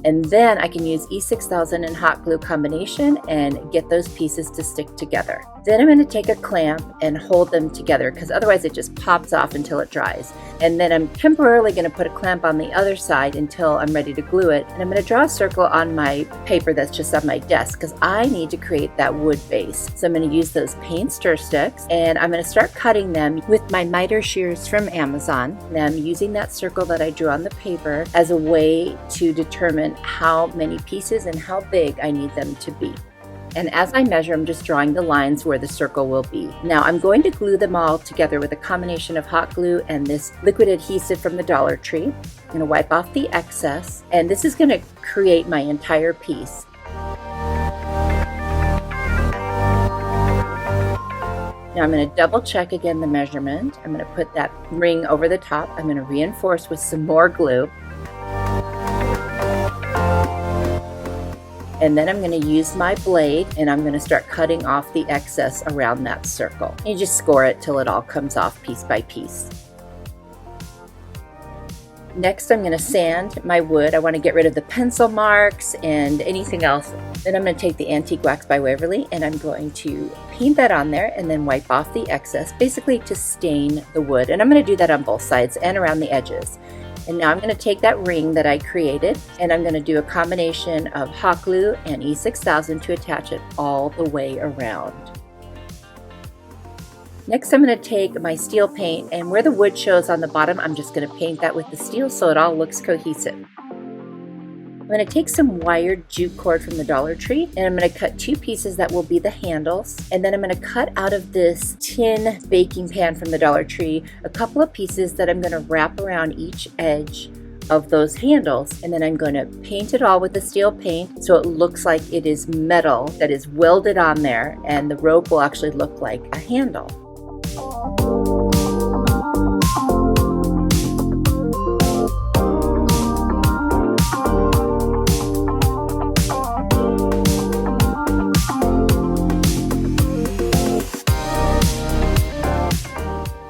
And then I can use E6000 and hot glue combination and get those pieces to stick together. Then I'm going to take a clamp and hold them together, because otherwise it just pops off until it dries. And then I'm temporarily going to put a clamp on the other side until I'm ready to glue it. And I'm going to draw a circle on my paper that's just on my desk, because I need to create that wood base. So I'm going to use those paint stir sticks, and I'm going to start cutting them with my miter shears from Amazon. And I'm using that circle that I drew on the paper as a way to determine how many pieces and how big I need them to be. And as I measure, I'm just drawing the lines where the circle will be. Now I'm going to glue them all together with a combination of hot glue and this liquid adhesive from the Dollar Tree. I'm going to wipe off the excess, and this is going to create my entire piece. Now I'm going to double check again the measurement. I'm going to put that ring over the top. I'm going to reinforce with some more glue. And then I'm going to use my blade, and I'm going to start cutting off the excess around that circle. You just score it till it all comes off piece by piece. Next, I'm going to sand my wood. I want to get rid of the pencil marks and anything else. Then I'm going to take the Antique Wax by Waverly, and I'm going to paint that on there and then wipe off the excess, basically to stain the wood. And I'm going to do that on both sides and around the edges. And now I'm going to take that ring that I created, and I'm going to do a combination of hot glue and E6000 to attach it all the way around. Next, I'm going to take my steel paint, and where the wood shows on the bottom, I'm just going to paint that with the steel so it all looks cohesive. I'm going to take some wired jute cord from the Dollar Tree, and I'm going to cut 2 pieces that will be the handles. And then I'm going to cut out of this tin baking pan from the Dollar Tree a couple of pieces that I'm going to wrap around each edge of those handles. And then I'm going to paint it all with the steel paint so it looks like it is metal that is welded on there, and the rope will actually look like a handle.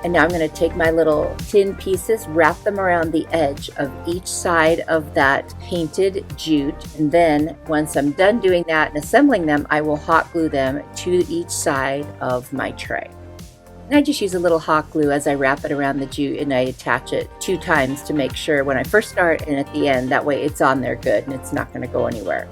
And now I'm going to take my little tin pieces, wrap them around the edge of each side of that painted jute. And then once I'm done doing that and assembling them, I will hot glue them to each side of my tray. And I just use a little hot glue as I wrap it around the jute, and I attach it 2 times to make sure when I first start and at the end, that way it's on there good and it's not going to go anywhere.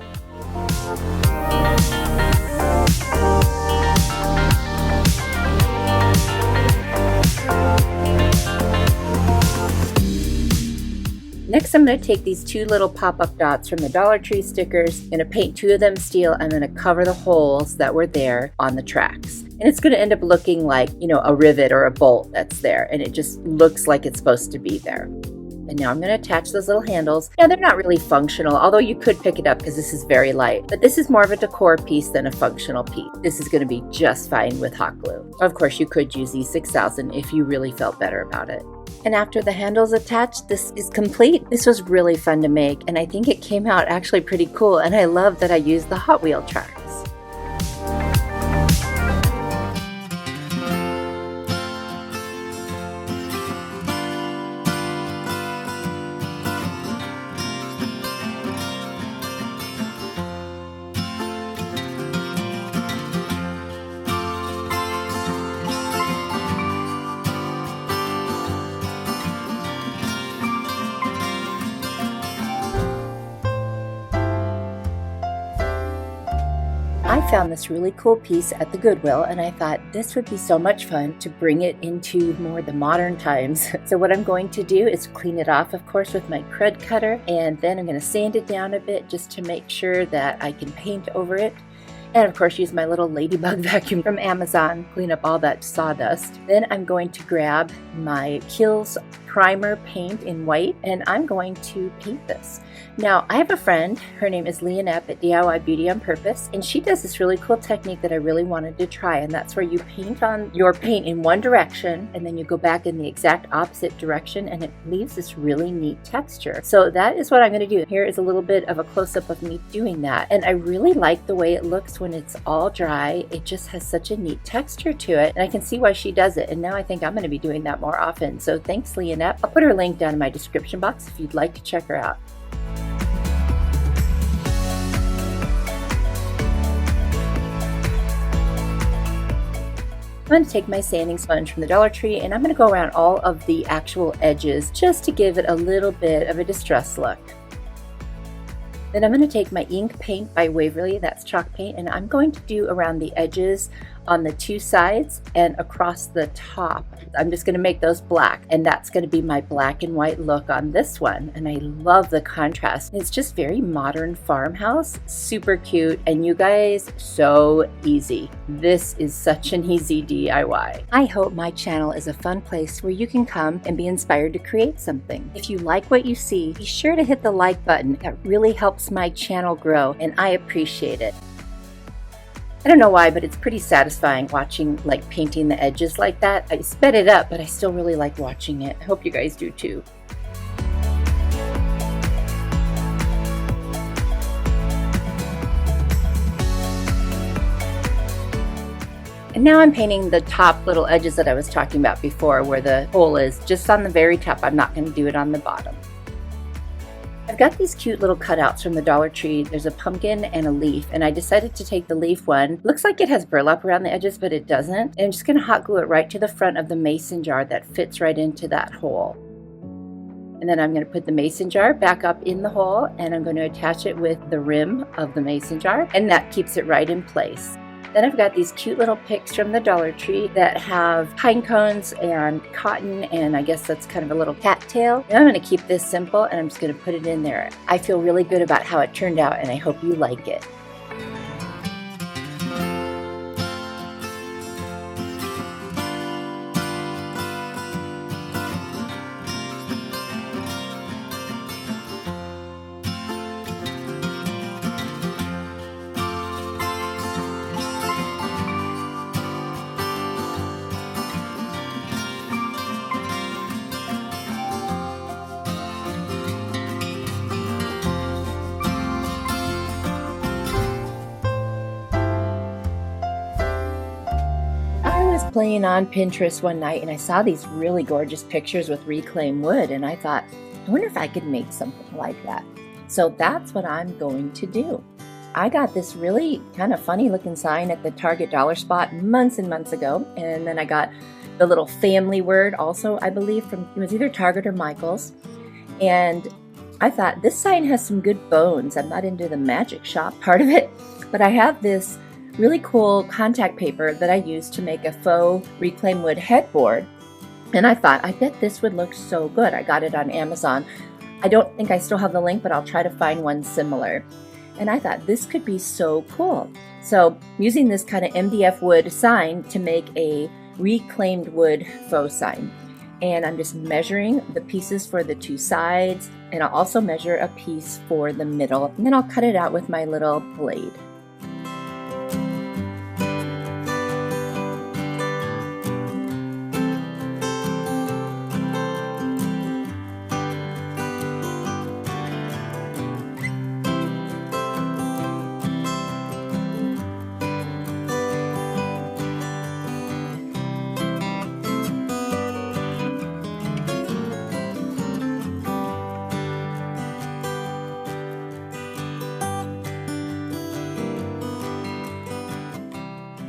Next, I'm going to take these 2 little pop-up dots from the Dollar Tree stickers. I'm going to paint 2 of them steel. I'm going to cover the holes that were there on the tracks. And it's going to end up looking like, a rivet or a bolt that's there. And it just looks like it's supposed to be there. And And now I'm going to attach those little handles. Now they're not really functional, although you could pick it up because this is very light, but this is more of a decor piece than a functional piece. This is going to be just fine with hot glue. Of course, you could use E6000 if you really felt better about it. And after the handle's attached, this is complete. This was really fun to make, and I think it came out actually pretty cool, and I love that I used the Hot Wheel tracks. I found this really cool piece at the Goodwill, and I thought this would be so much fun to bring it into more the modern times. So what I'm going to do is clean it off, of course, with my crud cutter, and then I'm going to sand it down a bit just to make sure that I can paint over it. And of course, use my little ladybug vacuum from Amazon, clean up all that sawdust. Then I'm going to grab my Kills primer paint in white, and I'm going to paint this. Now, I have a friend, her name is Leonette at DIY Beauty on Purpose, and she does this really cool technique that I really wanted to try, and that's where you paint on your paint in one direction, and then you go back in the exact opposite direction, and it leaves this really neat texture. So that is what I'm going to do. Here is a little bit of a close-up of me doing that, and I really like the way it looks when it's all dry. It just has such a neat texture to it, and I can see why she does it, and now I think I'm going to be doing that more often. So thanks, Leonette. I'll put her link down in my description box if you'd like to check her out. I'm going to take my sanding sponge from the Dollar Tree, and I'm going to go around all of the actual edges just to give it a little bit of a distressed look. Then I'm going to take my ink paint by Waverly, that's chalk paint, and I'm going to do around the edges on the two sides and across the top. I'm just going to make those black, and that's going to be my black and white look on this one. And I love the contrast. It's just very modern farmhouse, super cute, and you guys, so easy. This is such an easy DIY. I hope my channel is a fun place where you can come and be inspired to create something. If you like what you see, be sure to hit the like button. That really helps my channel grow, and I appreciate it. I don't know why, but it's pretty satisfying watching, like, painting the edges like that. I sped it up, but I still really like watching it. I hope you guys do too. And now I'm painting the top little edges that I was talking about before, where the hole is just on the very top. I'm not going to do it on the bottom. I've got these cute little cutouts from the Dollar Tree. There's a pumpkin and a leaf, and I decided to take the leaf one. Looks like it has burlap around the edges, but it doesn't. And I'm just going to hot glue it right to the front of the mason jar that fits right into that hole. And then I'm going to put the mason jar back up in the hole, and I'm going to attach it with the rim of the mason jar, and that keeps it right in place. Then I've got these cute little picks from the Dollar Tree that have pine cones and cotton, and I guess that's kind of a little cattail. And I'm going to keep this simple, and I'm just going to put it in there. I feel really good about how it turned out, and I hope you like it. Playing on Pinterest one night, and I saw these really gorgeous pictures with reclaimed wood, and I thought, I wonder if I could make something like that. So that's what I'm going to do. I got this really kind of funny looking sign at the Target dollar spot months and months ago, and then I got the little family word also, I believe, from, it was either Target or Michael's, and I thought this sign has some good bones. I'm not into the magic shop part of it, but I have this really cool contact paper that I used to make a faux reclaimed wood headboard, and I thought, I bet this would look so good. I got it on Amazon. I don't think I still have the link, but I'll try to find one similar. And I thought this could be so cool. So using this kind of MDF wood sign to make a reclaimed wood faux sign. and I'm just measuring the pieces for the two sides, and I'll also measure a piece for the middle, and then I'll cut it out with my little blade.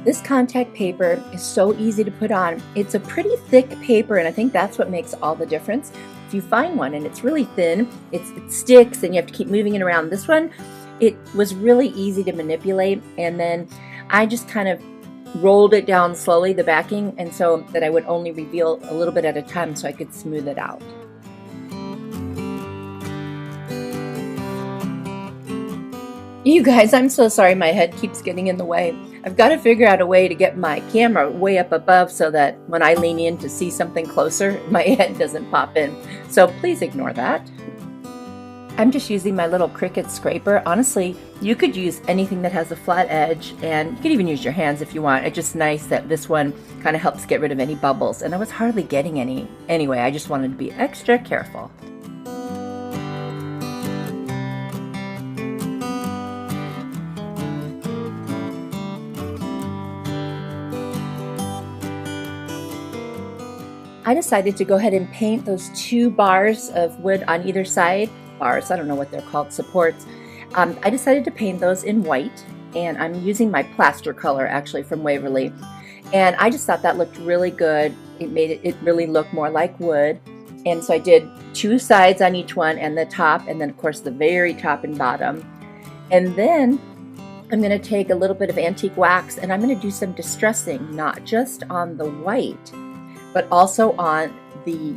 This contact paper is so easy to put on. It's a pretty thick paper, and I think that's what makes all the difference. If you find one and it's really thin, it sticks and you have to keep moving it around. This one, it was really easy to manipulate, and then I just kind of rolled it down slowly, the backing, and so that I would only reveal a little bit at a time so I could smooth it out. You guys, I'm so sorry my head keeps getting in the way. I've got to figure out a way to get my camera way up above so that when I lean in to see something closer, my head doesn't pop in. So please ignore that. I'm just using my little Cricut scraper. Honestly, you could use anything that has a flat edge, and you could even use your hands if you want. It's just nice that this one kind of helps get rid of any bubbles, and I was hardly getting any. Anyway, I just wanted to be extra careful. I decided to go ahead and paint those two bars of wood on either side. Bars, I don't know what they're called, supports. I decided to paint those in white, and I'm using my plaster color actually from Waverly. And I just thought that looked really good. It made it really look more like wood. And so I did two sides on each one, and the top, and then of course the very top and bottom. And then I'm going to take a little bit of antique wax, and I'm going to do some distressing, not just on the white, but also on the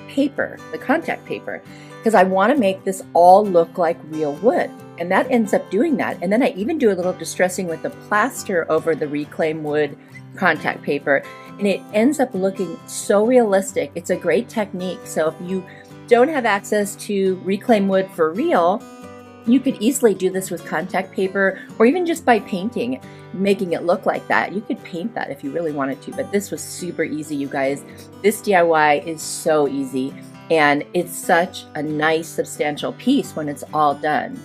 paper, the contact paper, because I want to make this all look like real wood. And that ends up doing that. And then I even do a little distressing with the plaster over the reclaimed wood contact paper, and it ends up looking so realistic. It's a great technique. So if you don't have access to reclaimed wood for real, you could easily do this with contact paper, or even just by painting, making it look like that. You could paint that if you really wanted to, but this was super easy, you guys. This DIY is so easy, and it's such a nice, substantial piece when it's all done.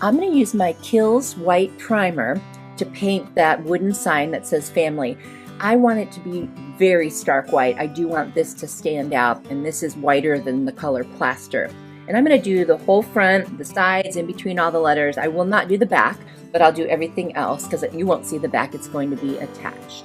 I'm going to use my Kills white primer to paint that wooden sign that says family. I want it to be very stark white. I do want this to stand out, and this is whiter than the color plaster. And I'm going to do the whole front, the sides, in between all the letters. I will not do the back, but I'll do everything else because you won't see the back. It's going to be attached.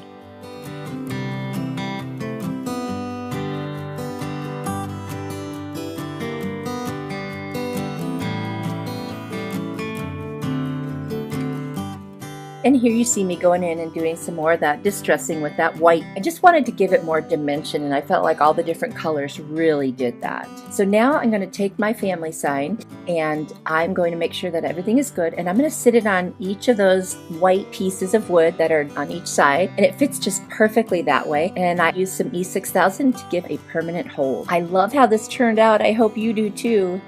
And here you see me going in and doing some more of that distressing with that white. I just wanted to give it more dimension, and I felt like all the different colors really did that. So now I'm going to take my family sign, and I'm going to make sure that everything is good, and I'm going to sit it on each of those white pieces of wood that are on each side, and it fits just perfectly that way. And I used some E6000 to give a permanent hold. I love how this turned out. I hope you do too.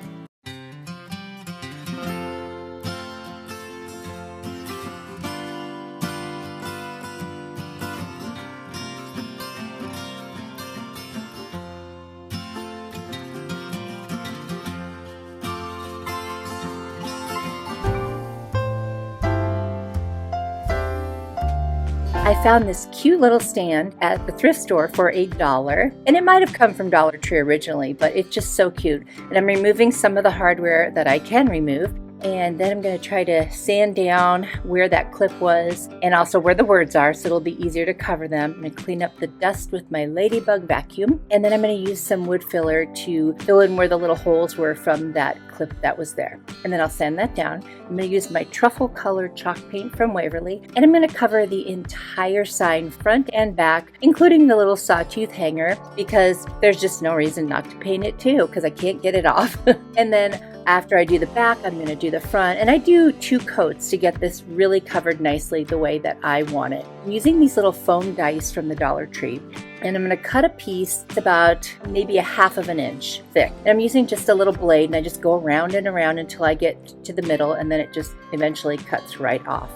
I found this cute little stand at the thrift store for $1, and it might have come from Dollar Tree originally, but it's just so cute. And I'm removing some of the hardware that I can remove, and then I'm going to try to sand down where that clip was and also where the words are, so it'll be easier to cover them. I'm going to clean up the dust with my ladybug vacuum, and then I'm going to use some wood filler to fill in where the little holes were from that clip that was there. And then I'll sand that down. I'm going to use my truffle colored chalk paint from Waverly, and I'm going to cover the entire sign front and back, including the little sawtooth hanger, because there's just no reason not to paint it too, because I can't get it off. And then After I do the back, I'm going to do the front, and I do 2 coats to get this really covered nicely the way that I want it. I'm using these little foam dice from the Dollar Tree, and I'm going to cut a piece about maybe 1/2 inch thick. And I'm using just a little blade, and I just go around and around until I get to the middle, and then it just eventually cuts right off.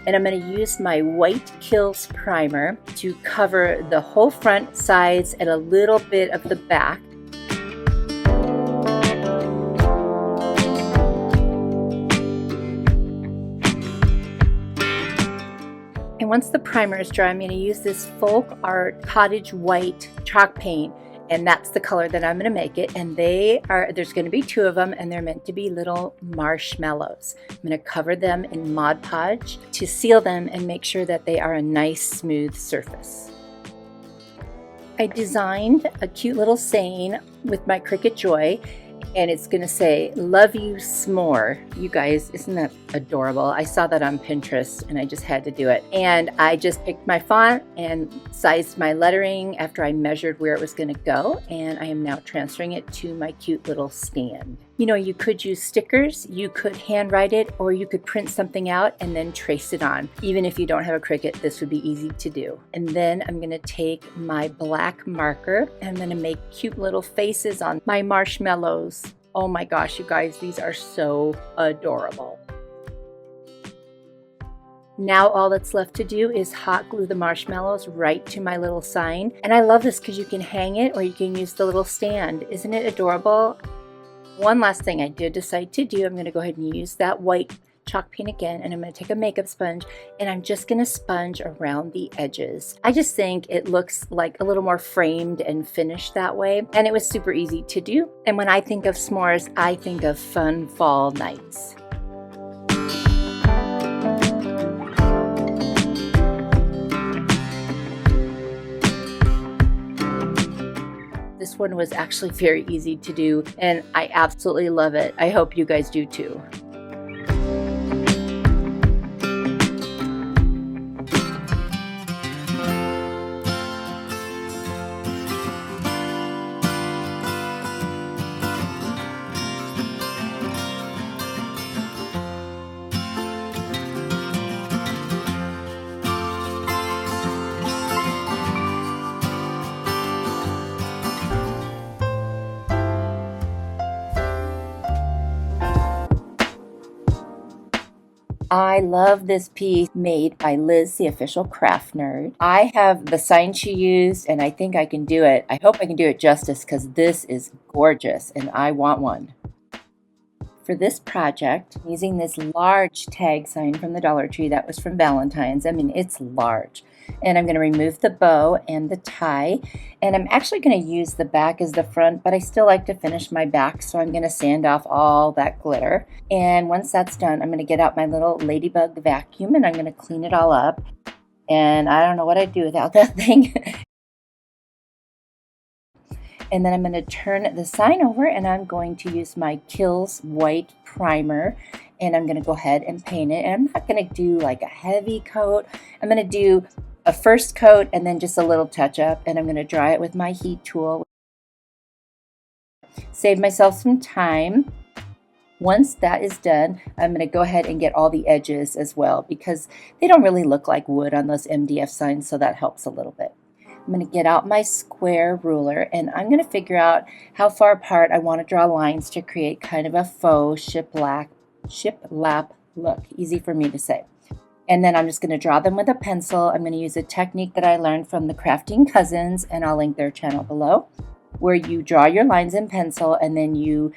And I'm going to use my white Kills primer to cover the whole front, sides, and a little bit of the back. And once the primer is dry, I'm going to use this Folk Art Cottage White chalk paint, and that's the color that I'm going to make it. And there's going to be 2 of them, and they're meant to be little marshmallows. I'm going to cover them in Mod Podge to seal them and make sure that they are a nice smooth surface. I designed a cute little saying with my Cricut Joy, and it's going to say, "Love you s'more." You guys, isn't that adorable? I saw that on Pinterest and I just had to do it. And I just picked my font and sized my lettering after I measured where it was going to go, and I am now transferring it to my cute little stand. You know, you could use stickers, you could handwrite it, or you could print something out and then trace it on. Even if you don't have a Cricut, this would be easy to do. And then I'm going to take my black marker and I'm going to make cute little faces on my marshmallows. Oh my gosh, you guys, these are so adorable. Now all that's left to do is hot glue the marshmallows right to my little sign. And I love this because you can hang it or you can use the little stand. Isn't it adorable? One last thing I did decide to do, I'm going to go ahead and use that white chalk paint again, and I'm going to take a makeup sponge and I'm just going to sponge around the edges. I just think it looks like a little more framed and finished that way, and it was super easy to do. And when I think of s'mores, I think of fun fall nights. This one was actually very easy to do, and I absolutely love it. I hope you guys do too. I love this piece made by Liz, the official craft nerd. I have the sign she used, and I think I can do it. I hope I can do it justice because this is gorgeous and I want one. For this project, I'm using this large tag sign from the Dollar Tree that was from Valentine's. I mean, it's large. And I'm going to remove the bow and the tie. And I'm actually going to use the back as the front, but I still like to finish my back, so I'm going to sand off all that glitter. And once that's done, I'm going to get out my little ladybug vacuum and I'm going to clean it all up. And I don't know what I'd do without that thing. And then I'm going to turn the sign over and I'm going to use my Kills white primer and I'm going to go ahead and paint it. And I'm not going to do like a heavy coat. I'm going to do a first coat and then just a little touch up, and I'm going to dry it with my heat tool. Save myself some time. Once that is done, I'm going to go ahead and get all the edges as well because they don't really look like wood on those MDF signs, so that helps a little bit. I'm going to get out my square ruler and I'm going to figure out how far apart I want to draw lines to create kind of a faux shiplap look. Easy for me to say. And then I'm just going to draw them with a pencil. I'm going to use a technique that I learned from the Crafting Cousins, and I'll link their channel below, where you draw your lines in pencil and then you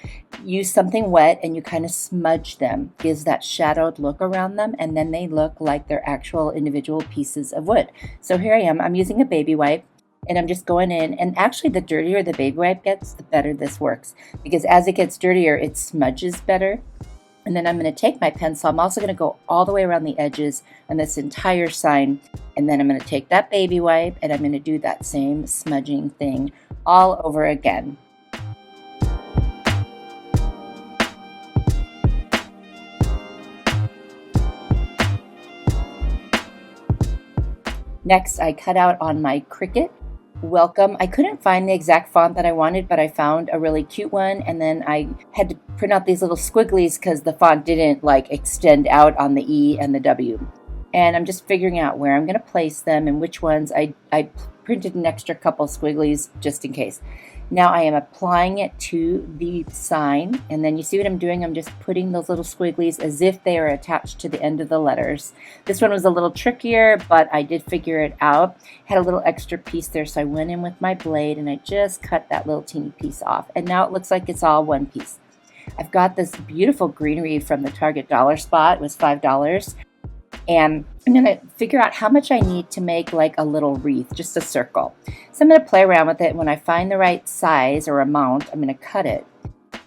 use something wet and you kind of smudge them. Gives that shadowed look around them, and then they look like they're actual individual pieces of wood. So here I am. I'm using a baby wipe and I'm just going in, and actually the dirtier the baby wipe gets, the better this works, because as it gets dirtier, it smudges better. And then I'm going to take my pencil. I'm also going to go all the way around the edges on this entire sign. And then I'm going to take that baby wipe and I'm going to do that same smudging thing all over again. Next, I cut out on my Cricut welcome. I couldn't find the exact font that I wanted, but I found a really cute one, and then I had to print out these little squigglies because the font didn't like extend out on the E and the W. And I'm just figuring out where I'm going to place them and which ones. I printed an extra couple squigglies just in case. Now I am applying it to the sign, and then you see what I'm doing? I'm just putting those little squigglies as if they are attached to the end of the letters. This one was a little trickier, but I did figure it out. Had a little extra piece there, so I went in with my blade and I just cut that little teeny piece off. And now it looks like it's all one piece. I've got this beautiful greenery from the Target dollar spot. It was $5. And I'm going to figure out how much I need to make like a little wreath, just a circle. So I'm going to play around with it. When I find the right size or amount, I'm going to cut it.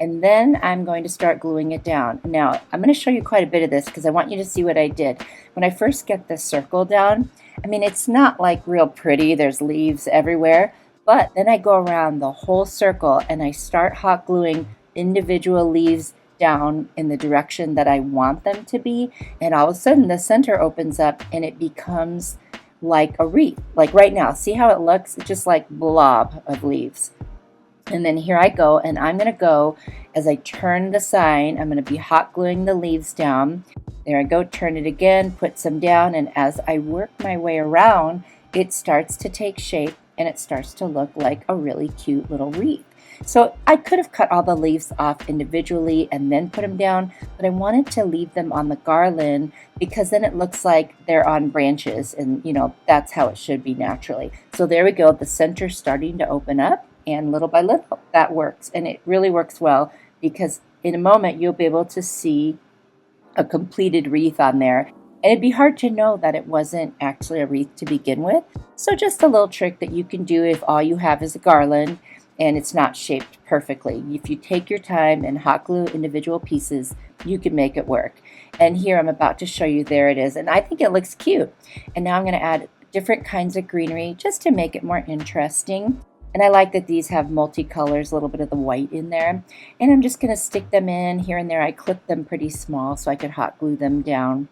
And then I'm going to start gluing it down. Now, I'm going to show you quite a bit of this because I want you to see what I did. When I first get the circle down, I mean, it's not like real pretty. There's leaves everywhere. But then I go around the whole circle and I start hot gluing individual leaves down in the direction that I want them to be, and all of a sudden the center opens up and it becomes like a wreath. Like right now, see how it looks? It's just like blob of leaves. And then here I go, and I'm going to go, as I turn the sign, I'm going to be hot gluing the leaves down. There I go, turn it again, put some down, and as I work my way around, it starts to take shape and it starts to look like a really cute little wreath. So I could have cut all the leaves off individually and then put them down, but I wanted to leave them on the garland because then it looks like they're on branches, and you know, that's how it should be naturally. So there we go, the center's starting to open up, and little by little that works, and it really works well because in a moment you'll be able to see a completed wreath on there. And it'd be hard to know that it wasn't actually a wreath to begin with. So just a little trick that you can do if all you have is a garland and it's not shaped perfectly. If you take your time and hot glue individual pieces, you can make it work. And here I'm about to show you, there it is. And I think it looks cute. And now I'm going to add different kinds of greenery just to make it more interesting. And I like that these have multicolors, a little bit of the white in there. And I'm just going to stick them in here and there. I clipped them pretty small so I could hot glue them down.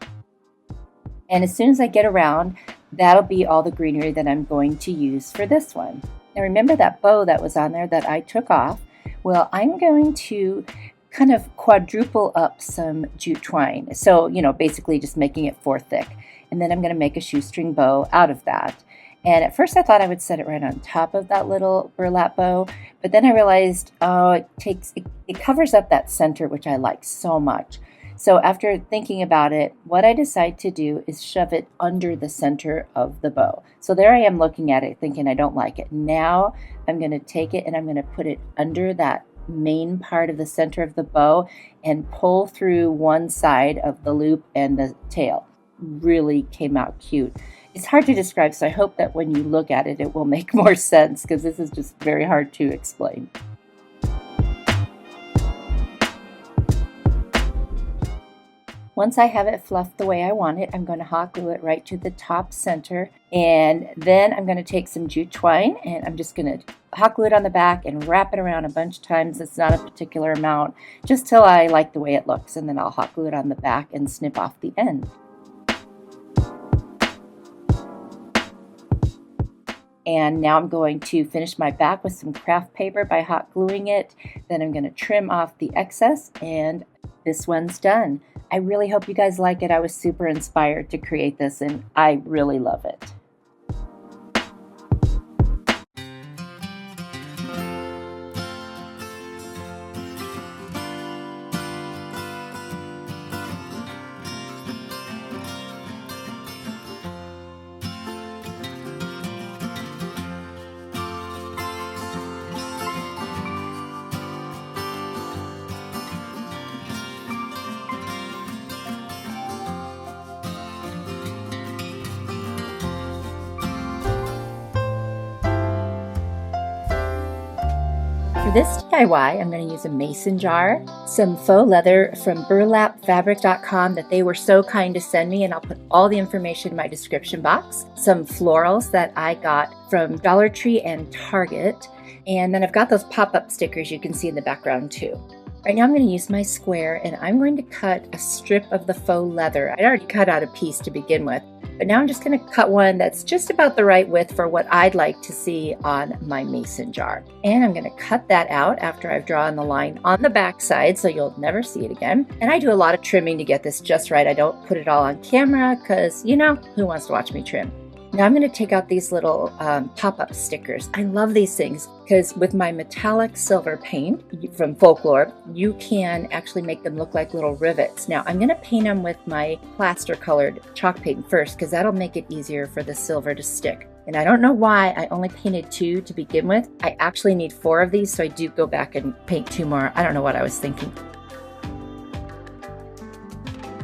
And as soon as I get around, that'll be all the greenery that I'm going to use for this one. Now remember that bow that was on there that I took off? Well, I'm going to kind of quadruple up some jute twine. So, you know, basically just making it 4 thick. And then I'm going to make a shoestring bow out of that. And at first I thought I would set it right on top of that little burlap bow, but then I realized, oh, it covers up that center, which I like so much. So after thinking about it, what I decide to do is shove it under the center of the bow. So there I am looking at it thinking I don't like it. Now I'm going to take it and I'm going to put it under that main part of the center of the bow and pull through one side of the loop and the tail. Really came out cute. It's hard to describe, so I hope that when you look at it, it will make more sense because this is just very hard to explain. Once I have it fluffed the way I want it, I'm going to hot glue it right to the top center, and then I'm going to take some jute twine and I'm just going to hot glue it on the back and wrap it around a bunch of times. It's not a particular amount, just till I like the way it looks, and then I'll hot glue it on the back and snip off the end. And now I'm going to finish my back with some craft paper by hot gluing it. Then I'm going to trim off the excess, and this one's done. I really hope you guys like it. I was super inspired to create this, and I really love it. For this DIY, I'm going to use a mason jar, some faux leather from BURLAPfabric.com that they were so kind to send me, and I'll put all the information in my description box, some florals that I got from Dollar Tree and Target, and then I've got those pop-up stickers you can see in the background too. Right now I'm going to use my square and I'm going to cut a strip of the faux leather. I already cut out a piece to begin with, but now I'm just going to cut one that's just about the right width for what I'd like to see on my mason jar. And I'm going to cut that out after I've drawn the line on the back side so you'll never see it again. And I do a lot of trimming to get this just right. I don't put it all on camera because, you know, who wants to watch me trim? Now I'm going to take out these little pop-up stickers. I love these things because with my metallic silver paint from Folklore, you can actually make them look like little rivets. Now I'm going to paint them with my plaster colored chalk paint first because that'll make it easier for the silver to stick. And I don't know why I only painted 2 to begin with. I actually need 4 of these, so I do go back and paint 2 more. I don't know what I was thinking.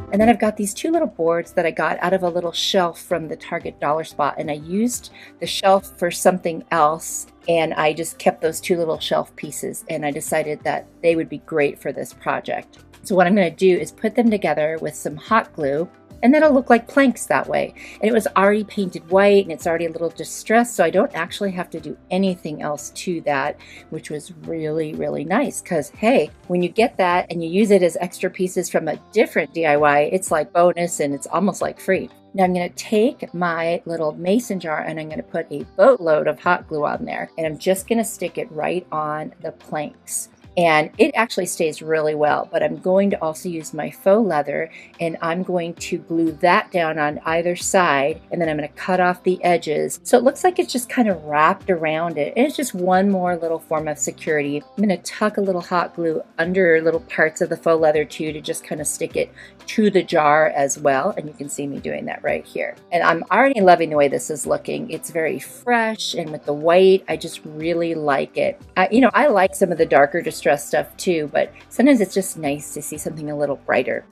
And then I've got these 2 little boards that I got out of a little shelf from the Target dollar spot, and I used the shelf for something else, and I just kept those 2 little shelf pieces, and I decided that they would be great for this project. So what I'm going to do is put them together with some hot glue, and then it'll look like planks that way. And it was already painted white and it's already a little distressed, so I don't actually have to do anything else to that, which was really, really nice because, hey, when you get that and you use it as extra pieces from a different DIY, it's like bonus and it's almost like free. Now I'm going to take my little mason jar and I'm going to put a boatload of hot glue on there, and I'm just going to stick it right on the planks. And it actually stays really well, but I'm going to also use my faux leather and I'm going to glue that down on either side, and then I'm going to cut off the edges so it looks like it's just kind of wrapped around it. And it's just one more little form of security. I'm going to tuck a little hot glue under little parts of the faux leather too to just kind of stick it to the jar as well, and you can see me doing that right here. And I'm already loving the way this is looking. It's very fresh, and with the white, I just really like it. I like some of the darker distress stuff too, but sometimes it's just nice to see something a little brighter.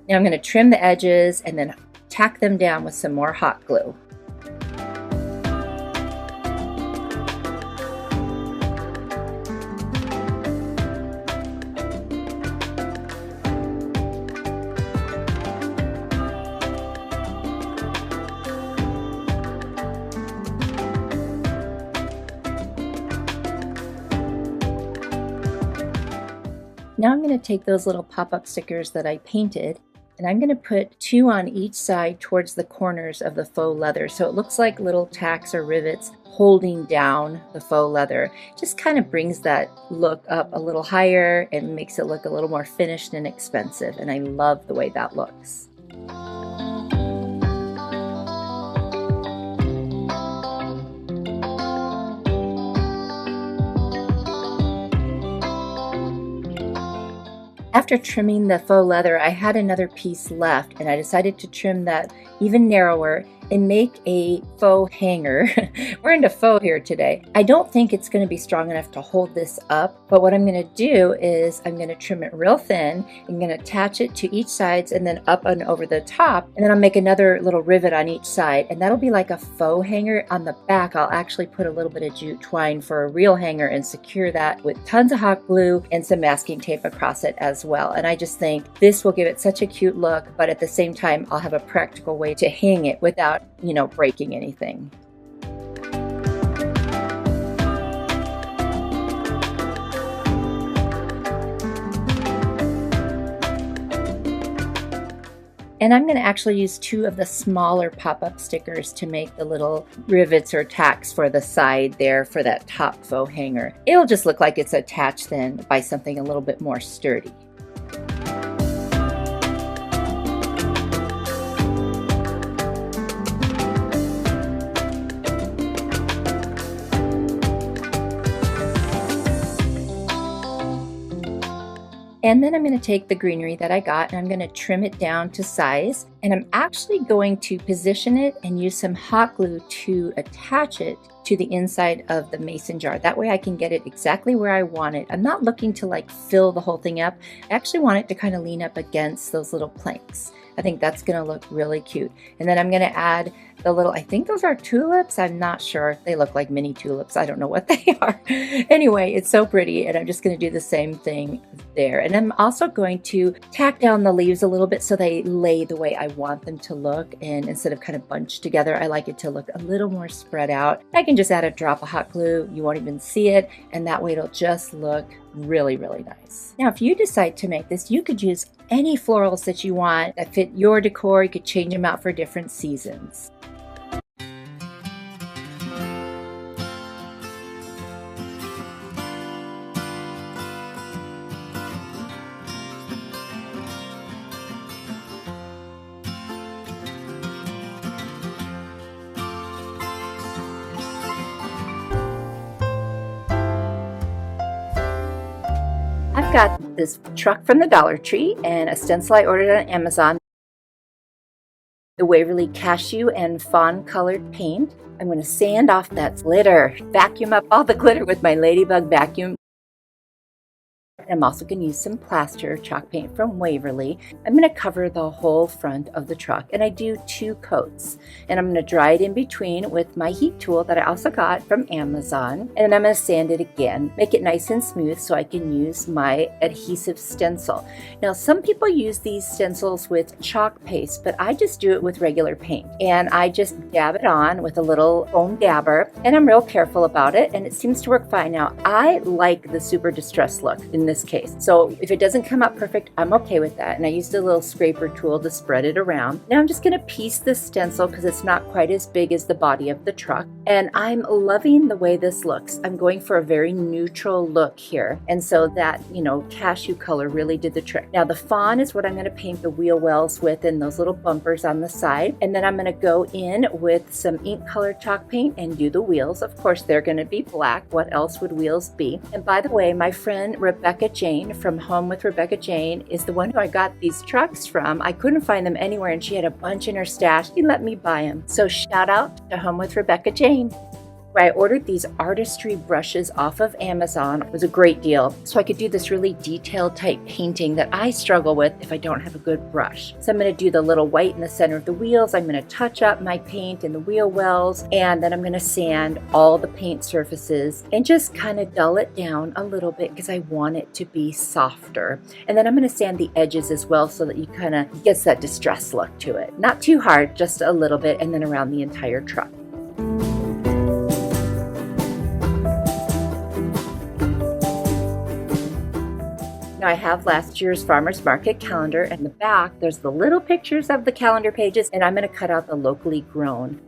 Now I'm going to trim the edges and then tack them down with some more hot glue. Now I'm going to take those little pop-up stickers that I painted, and I'm going to put 2 on each side towards the corners of the faux leather, so it looks like little tacks or rivets holding down the faux leather. Just kind of brings that look up a little higher and makes it look a little more finished and expensive, and I love the way that looks. After trimming the faux leather, I had another piece left, and I decided to trim that even narrower and make a faux hanger. We're into faux here today. I don't think it's going to be strong enough to hold this up, but what I'm going to do is I'm going to trim it real thin. I'm going to attach it to each sides and then up and over the top, and then I'll make another little rivet on each side, and that'll be like a faux hanger. On the back, I'll actually put a little bit of jute twine for a real hanger and secure that with tons of hot glue and some masking tape across it as well. And I just think this will give it such a cute look, but at the same time, I'll have a practical way to hang it without, breaking anything. And I'm going to actually use 2 of the smaller pop-up stickers to make the little rivets or tacks for the side there for that top faux hanger. It'll just look like it's attached then by something a little bit more sturdy. And then I'm going to take the greenery that I got and I'm going to trim it down to size. And I'm actually going to position it and use some hot glue to attach it to the inside of the mason jar. That way I can get it exactly where I want it. I'm not looking to fill the whole thing up. I actually want it to kind of lean up against those little planks. I think that's going to look really cute. And then I'm going to add the little, I think those are tulips. I'm not sure. They look like mini tulips. I don't know what they are. Anyway, it's so pretty. And I'm just going to do the same thing there. And I'm also going to tack down the leaves a little bit so they lay the way I want them to look. And instead of kind of bunched together, I like it to look a little more spread out. I can just add a drop of hot glue. You won't even see it. And that way it'll just look really, really nice. Now, if you decide to make this, you could use any florals that you want that fit your decor. You could change them out for different seasons. I've got this truck from the Dollar Tree and a stencil I ordered on Amazon. The Waverly Cashew and Fawn colored paint. I'm going to sand off that glitter, vacuum up all the glitter with my Ladybug vacuum. I'm also going to use some plaster chalk paint from Waverly. I'm going to cover the whole front of the truck, and I do 2 coats. And I'm going to dry it in between with my heat tool that I also got from Amazon. And then I'm going to sand it again, make it nice and smooth so I can use my adhesive stencil. Now, some people use these stencils with chalk paste, but I just do it with regular paint. And I just dab it on with a little foam dabber, and I'm real careful about it, and it seems to work fine. Now, I like the super distressed look in this case. So if it doesn't come out perfect, I'm okay with that. And I used a little scraper tool to spread it around. Now I'm just going to piece this stencil because it's not quite as big as the body of the truck. And I'm loving the way this looks. I'm going for a very neutral look here. And so that, cashew color really did the trick. Now the fawn is what I'm going to paint the wheel wells with and those little bumpers on the side. And then I'm going to go in with some ink colored chalk paint and do the wheels. Of course, they're going to be black. What else would wheels be? And by the way, my friend Rebecca Jayne from Home with Rebecca Jayne is the one who I got these trucks from. I couldn't find them anywhere and she had a bunch in her stash. She let me buy them. So shout out to Home with Rebecca Jayne. I ordered these artistry brushes off of Amazon. It was a great deal. So I could do this really detailed type painting that I struggle with if I don't have a good brush. So I'm going to do the little white in the center of the wheels. I'm going to touch up my paint in the wheel wells, and then I'm going to sand all the paint surfaces and just kind of dull it down a little bit because I want it to be softer. And then I'm going to sand the edges as well so that you kind of get that distressed look to it. Not too hard, just a little bit, and then around the entire truck. Now I have last year's farmer's market calendar. In the back, there's the little pictures of the calendar pages, and I'm going to cut out the locally grown.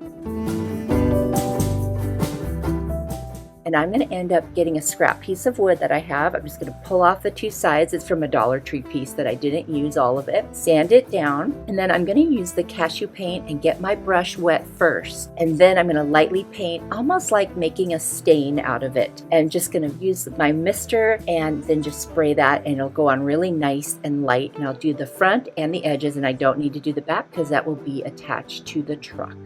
And I'm going to end up getting a scrap piece of wood that I have. I'm just going to pull off the 2 sides. It's from a Dollar Tree piece that I didn't use all of it. Sand it down. And then I'm going to use the cashew paint and get my brush wet first. And then I'm going to lightly paint, almost like making a stain out of it. And just going to use my mister and then just spray that, and it'll go on really nice and light. And I'll do the front and the edges, and I don't need to do the back because that will be attached to the truck.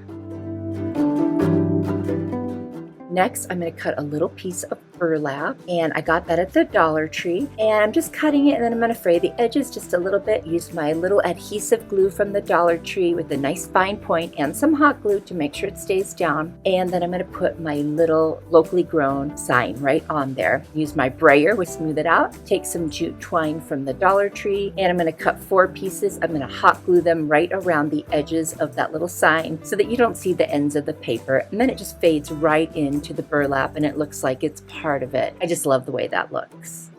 Next, I'm going to cut a little piece of burlap, and I got that at the Dollar Tree, and I'm just cutting it, and then I'm going to fray the edges just a little bit. Use my little adhesive glue from the Dollar Tree with a nice fine point and some hot glue to make sure it stays down. And then I'm going to put my little locally grown sign right on there. Use my brayer to smooth it out. Take some jute twine from the Dollar Tree, and I'm going to cut 4 pieces. I'm going to hot glue them right around the edges of that little sign so that you don't see the ends of the paper, and then it just fades right into the burlap and it looks like it's part of it. I just love the way that looks.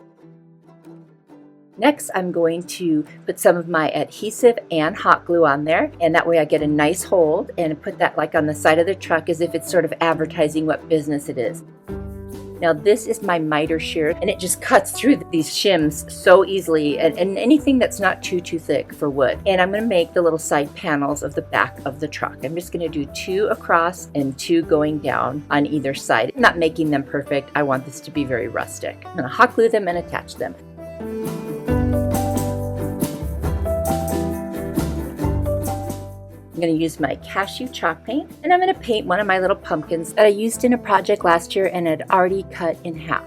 Next, I'm going to put some of my adhesive and hot glue on there, and that way I get a nice hold and put that like on the side of the truck as if it's sort of advertising what business it is. Now this is my miter shear, and it just cuts through these shims so easily, and anything that's not too thick for wood. And I'm going to make the little side panels of the back of the truck. I'm just going to do 2 across and 2 going down on either side. I'm not making them perfect. I want this to be very rustic. I'm going to hot glue them and attach them. I'm going to use my cashew chalk paint, and I'm going to paint one of my little pumpkins that I used in a project last year and had already cut in half.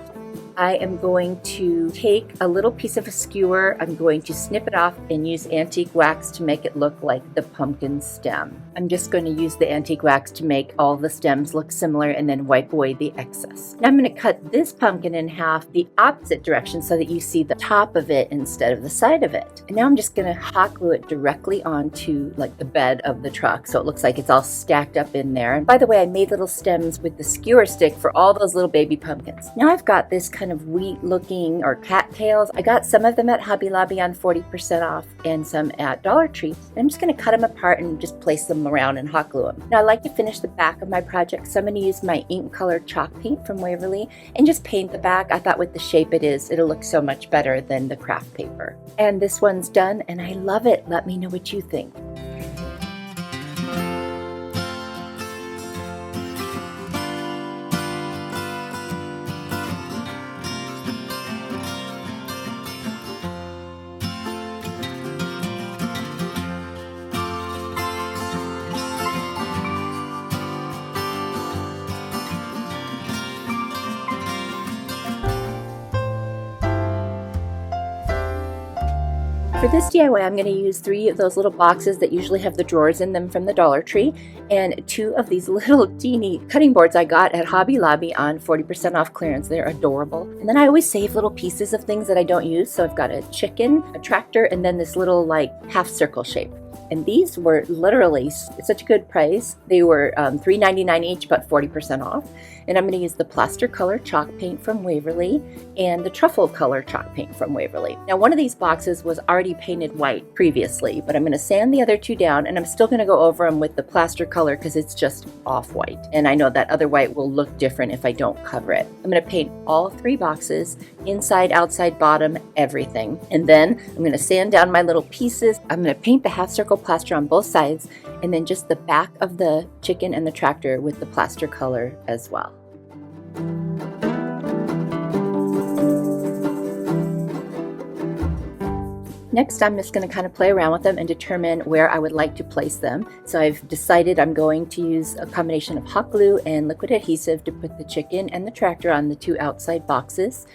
I am going to take a little piece of a skewer, I'm going to snip it off and use antique wax to make it look like the pumpkin stem. I'm just going to use the antique wax to make all the stems look similar and then wipe away the excess. Now I'm going to cut this pumpkin in half the opposite direction so that you see the top of it instead of the side of it. And now I'm just going to hot glue it directly onto like the bed of the truck so it looks like it's all stacked up in there. And by the way, I made little stems with the skewer stick for all those little baby pumpkins. Now I've got this kind of wheat looking or cattails. I got some of them at Hobby Lobby on 40% off and some at Dollar Tree. And I'm just going to cut them apart and just place them around and hot glue them. Now I like to finish the back of my project, so I'm going to use my ink colored chalk paint from Waverly and just paint the back. I thought with the shape it is, it'll look so much better than the craft paper. And this one's done and I love it. Let me know what you think. For this DIY, I'm going to use 3 of those little boxes that usually have the drawers in them from the Dollar Tree, and 2 of these little teeny cutting boards I got at Hobby Lobby on 40% off clearance. They're adorable. And then I always save little pieces of things that I don't use, so I've got a chicken, a tractor, and then this little like half circle shape. And these were literally such a good price. They were $3.99 each, but 40% off. And I'm going to use the plaster color chalk paint from Waverly and the truffle color chalk paint from Waverly. Now, one of these boxes was already painted white previously, but I'm going to sand the other 2 down, and I'm still going to go over them with the plaster color because it's just off-white. And I know that other white will look different if I don't cover it. I'm going to paint all 3 boxes, inside, outside, bottom, everything. And then I'm going to sand down my little pieces. I'm going to paint the half circle plaster on both sides, and then just the back of the chicken and the tractor with the plaster color as well. Next, I'm just going to kind of play around with them and determine where I would like to place them. So I've decided I'm going to use a combination of hot glue and liquid adhesive to put the chicken and the tractor on the 2 outside boxes.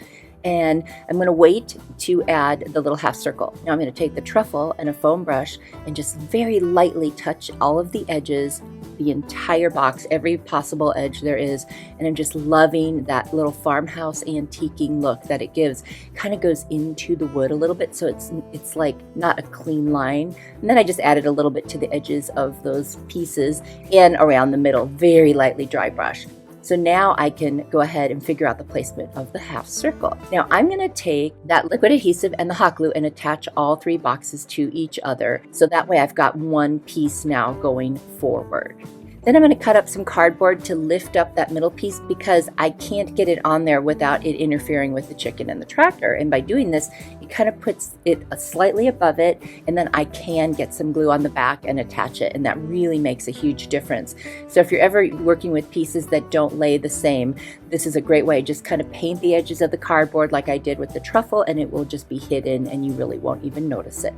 And I'm going to wait to add the little half circle. Now I'm going to take the truffle and a foam brush and just very lightly touch all of the edges, the entire box, every possible edge there is. And I'm just loving that little farmhouse antiquing look that it gives. Kind of goes into the wood a little bit, so it's like not a clean line. And then I just added a little bit to the edges of those pieces and around the middle, very lightly dry brush. So now I can go ahead and figure out the placement of the half circle. Now I'm going to take that liquid adhesive and the hot glue and attach all 3 boxes to each other. So that way I've got one piece now going forward. Then I'm going to cut up some cardboard to lift up that middle piece because I can't get it on there without it interfering with the chicken and the tractor. And by doing this, it kind of puts it slightly above it, and then I can get some glue on the back and attach it, and that really makes a huge difference. So if you're ever working with pieces that don't lay the same, this is a great way. Just kind of paint the edges of the cardboard like I did with the truffle, and it will just be hidden and you really won't even notice it.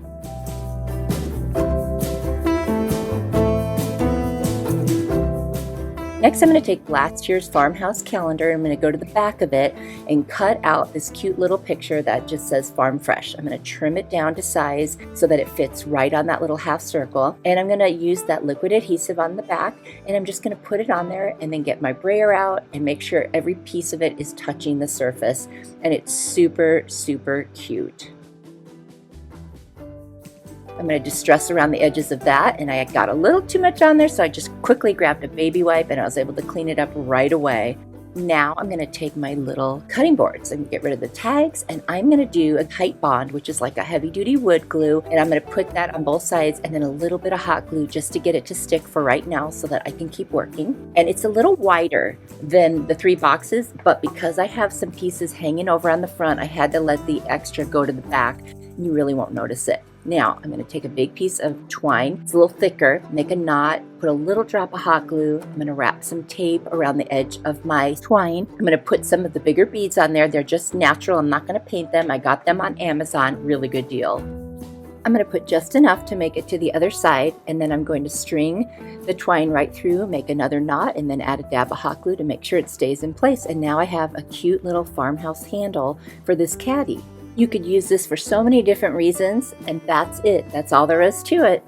Next, I'm going to take last year's Farmhouse calendar. I'm going to go to the back of it and cut out this cute little picture that just says Farm Fresh. I'm going to trim it down to size so that it fits right on that little half circle. And I'm going to use that liquid adhesive on the back, and I'm just going to put it on there and then get my brayer out and make sure every piece of it is touching the surface. And it's super, super cute. I'm going to distress around the edges of that, and I got a little too much on there, so I just quickly grabbed a baby wipe and I was able to clean it up right away. Now I'm going to take my little cutting boards and get rid of the tags, and I'm going to do a tight bond, which is like a heavy-duty wood glue, and I'm going to put that on both sides and then a little bit of hot glue just to get it to stick for right now so that I can keep working. And it's a little wider than the 3 boxes, but because I have some pieces hanging over on the front, I had to let the extra go to the back. You really won't notice it. Now, I'm going to take a big piece of twine, it's a little thicker, make a knot, put a little drop of hot glue. I'm going to wrap some tape around the edge of my twine. I'm going to put some of the bigger beads on there. They're just natural. I'm not going to paint them. I got them on Amazon. Really good deal. I'm going to put just enough to make it to the other side, and then I'm going to string the twine right through, make another knot, and then add a dab of hot glue to make sure it stays in place. And now I have a cute little farmhouse handle for this caddy. You could use this for so many different reasons, and that's it. That's all there is to it.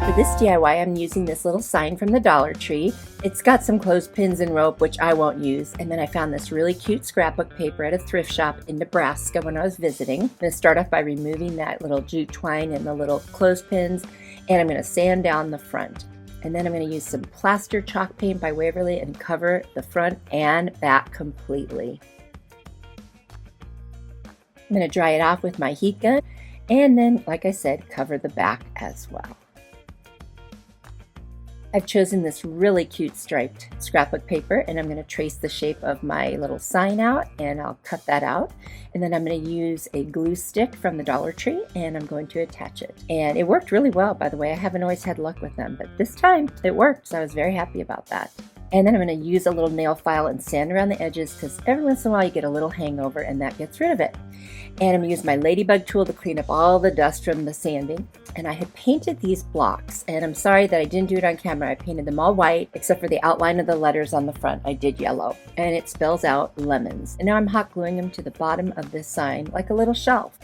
For this DIY, I'm using this little sign from the Dollar Tree. It's got some clothespins and rope, which I won't use. And then I found this really cute scrapbook paper at a thrift shop in Nebraska when I was visiting. I'm going to start off by removing that little jute twine and the little clothespins, and I'm going to sand down the front. And then I'm going to use some plaster chalk paint by Waverly and cover the front and back completely. I'm going to dry it off with my heat gun, and then, like I said, cover the back as well. I've chosen this really cute striped scrapbook paper, and I'm going to trace the shape of my little sign out, and I'll cut that out. And then I'm going to use a glue stick from the Dollar Tree, and I'm going to attach it. And it worked really well, by the way. I haven't always had luck with them, but this time it worked, so I was very happy about that. And then I'm going to use a little nail file and sand around the edges, because every once in a while you get a little hangover and that gets rid of it. And I'm going to use my ladybug tool to clean up all the dust from the sanding. And I had painted these blocks, and I'm sorry that I didn't do it on camera. I painted them all white except for the outline of the letters on the front. I did yellow, and it spells out lemons. And now I'm hot gluing them to the bottom of this sign like a little shelf.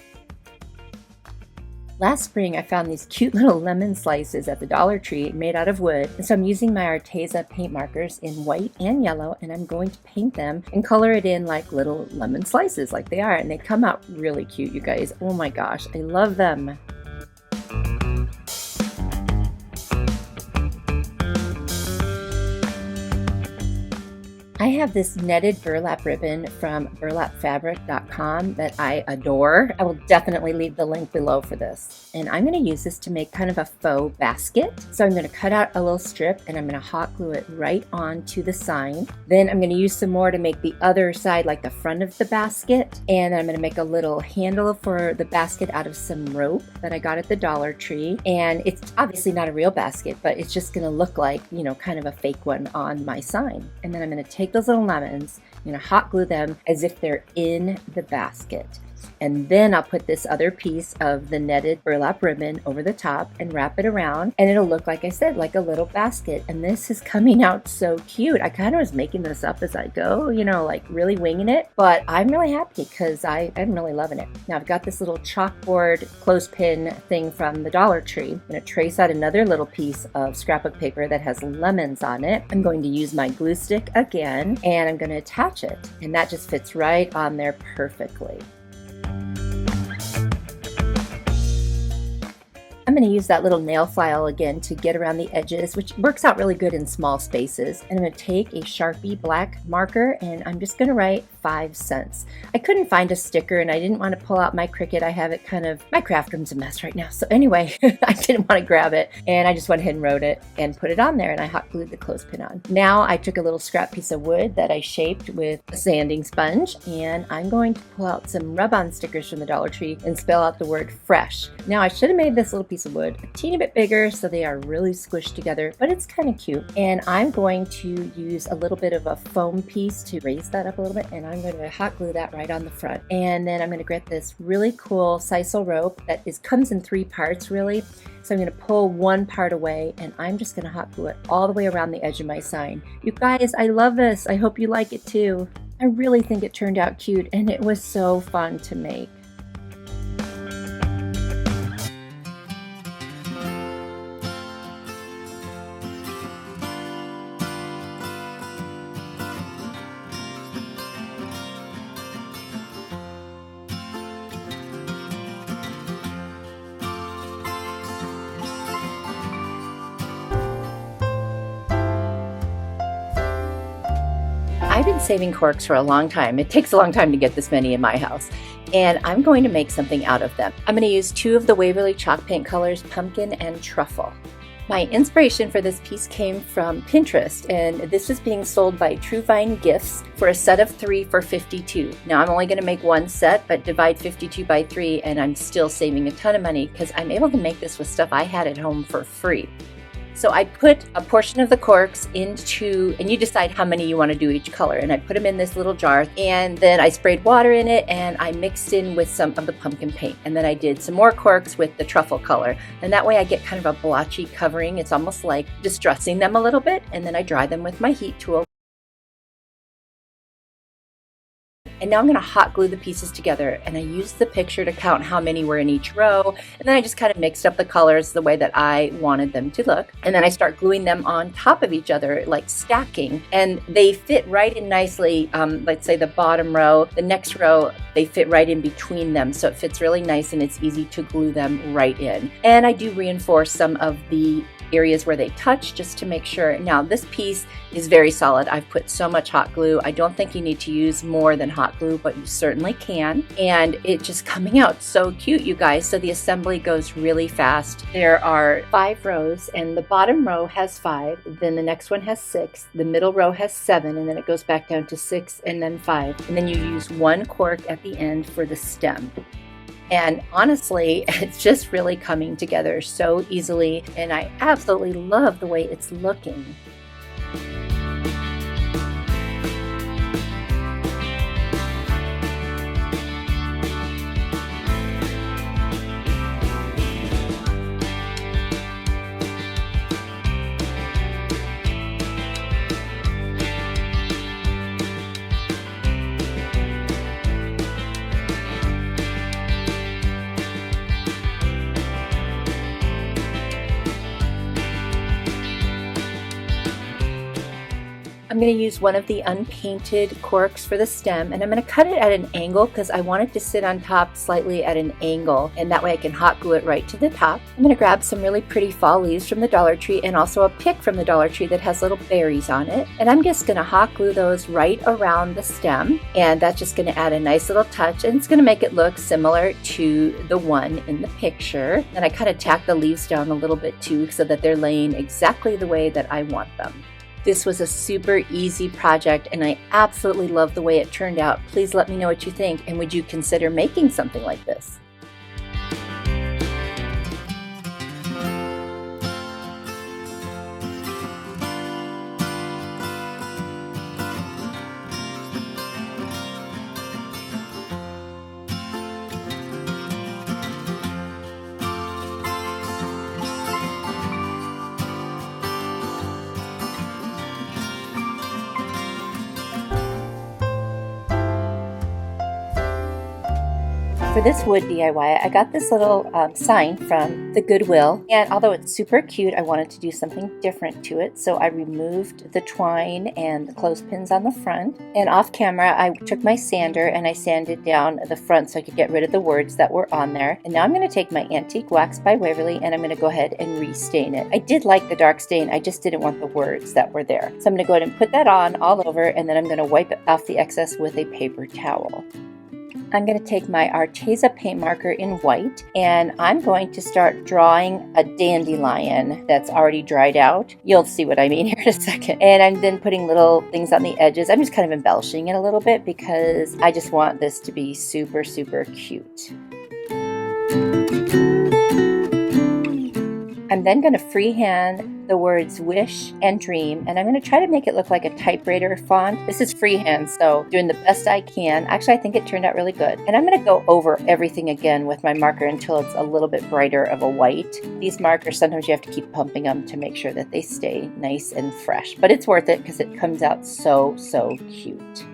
Last spring, I found these cute little lemon slices at the Dollar Tree made out of wood. And so I'm using my Arteza paint markers in white and yellow, and I'm going to paint them and color it in like little lemon slices like they are. And they come out really cute, you guys. Oh my gosh, I love them. I have this netted burlap ribbon from burlapfabric.com that I adore. I will definitely leave the link below for this. And I'm going to use this to make kind of a faux basket. So I'm going to cut out a little strip, and I'm going to hot glue it right onto the sign. Then I'm going to use some more to make the other side like the front of the basket. And I'm going to make a little handle for the basket out of some rope that I got at the Dollar Tree. And it's obviously not a real basket, but it's just going to look like, you know, kind of a fake one on my sign. And then I'm going to take those little lemons, I'm going to hot glue them as if they're in the basket. And then I'll put this other piece of the netted burlap ribbon over the top and wrap it around, and it'll look, like I said, like a little basket. And this is coming out so cute. I kind of was making this up as I go, you know, like really winging it, but I'm really happy because I'm really loving it. Now I've got this little chalkboard clothespin thing from the Dollar Tree. I'm going to trace out another little piece of scrapbook paper that has lemons on it. I'm going to use my glue stick again, and I'm going to attach it, and that just fits right on there perfectly. I'm going to use that little nail file again to get around the edges, which works out really good in small spaces. And I'm going to take a Sharpie black marker, and I'm just going to write 5 cents. I couldn't find a sticker, and I didn't want to pull out my Cricut. I have it kind of, my craft room's a mess right now. So anyway, I didn't want to grab it, and I just went ahead and wrote it and put it on there, and I hot glued the clothespin on. Now I took a little scrap piece of wood that I shaped with a sanding sponge, and I'm going to pull out some rub-on stickers from the Dollar Tree and spell out the word fresh. Now I should have made this little piece of wood a teeny bit bigger so they are really squished together, but it's kind of cute. And I'm going to use a little bit of a foam piece to raise that up a little bit, and I'm going to hot glue that right on the front. And then I'm going to get this really cool sisal rope that comes in 3 parts really. So I'm going to pull one part away, and I'm just going to hot glue it all the way around the edge of my sign. You guys, I love this. I hope you like it too. I really think it turned out cute, and it was so fun to make. I've been saving corks for a long time. It takes a long time to get this many in my house. And I'm going to make something out of them. I'm going to use 2 of the Waverly chalk paint colors, Pumpkin and Truffle. My inspiration for this piece came from Pinterest, and this is being sold by True Vine Gifts for a set of 3 for $52. Now I'm only going to make one set, but divide 52 by 3 and I'm still saving a ton of money because I'm able to make this with stuff I had at home for free. So I put a portion of the corks into, and you decide how many you want to do each color, and I put them in this little jar, and then I sprayed water in it and I mixed in with some of the pumpkin paint, and then I did some more corks with the truffle color, and that way I get kind of a blotchy covering. It's almost like distressing them a little bit, and then I dry them with my heat tool. And now I'm going to hot glue the pieces together, and I used the picture to count how many were in each row, and then I just kind of mixed up the colors the way that I wanted them to look, and then I start gluing them on top of each other, like stacking, and they fit right in nicely. Let's say the bottom row, the next row, they fit right in between them, so it fits really nice and it's easy to glue them right in. And I do reinforce some of the areas where they touch just to make sure. Now this piece is very solid. I've put so much hot glue. I don't think you need to use more than hot glue, but you certainly can. And it's just coming out so cute, you guys. So the assembly goes really fast. There are 5 rows, and the bottom row has 5, then the next one has 6, the middle row has 7, and then it goes back down to 6 and then 5. And then you use 1 cork at the end for the stem. And honestly, it's just really coming together so easily, and I absolutely love the way it's looking. I'm going to use one of the unpainted corks for the stem, and I'm going to cut it at an angle because I want it to sit on top slightly at an angle, and that way I can hot glue it right to the top. I'm going to grab some really pretty fall leaves from the Dollar Tree and also a pick from the Dollar Tree that has little berries on it, and I'm just going to hot glue those right around the stem, and that's just going to add a nice little touch, and it's going to make it look similar to the one in the picture. And I kind of tack the leaves down a little bit too so that they're laying exactly the way that I want them. This was a super easy project, and I absolutely love the way it turned out. Please let me know what you think, and would you consider making something like this? For this wood DIY, I got this little sign from the Goodwill, and although it's super cute, I wanted to do something different to it, so I removed the twine and the clothespins on the front, and off camera I took my sander and I sanded down the front so I could get rid of the words that were on there. And now I'm going to take my Antique Wax by Waverly and I'm going to go ahead and restain it. I did like the dark stain, I just didn't want the words that were there. So I'm going to go ahead and put that on all over, and then I'm going to wipe off the excess with a paper towel. I'm going to take my Arteza paint marker in white, and I'm going to start drawing a dandelion that's already dried out. You'll see what I mean here in a second. And I'm then putting little things on the edges. I'm just kind of embellishing it a little bit because I just want this to be super, super cute. I'm then going to freehand the words wish and dream, and I'm going to try to make it look like a typewriter font. This is freehand, so doing the best I can. Actually, I think it turned out really good. And I'm going to go over everything again with my marker until it's a little bit brighter of a white. These markers, sometimes you have to keep pumping them to make sure that they stay nice and fresh, but it's worth it because it comes out so, so cute.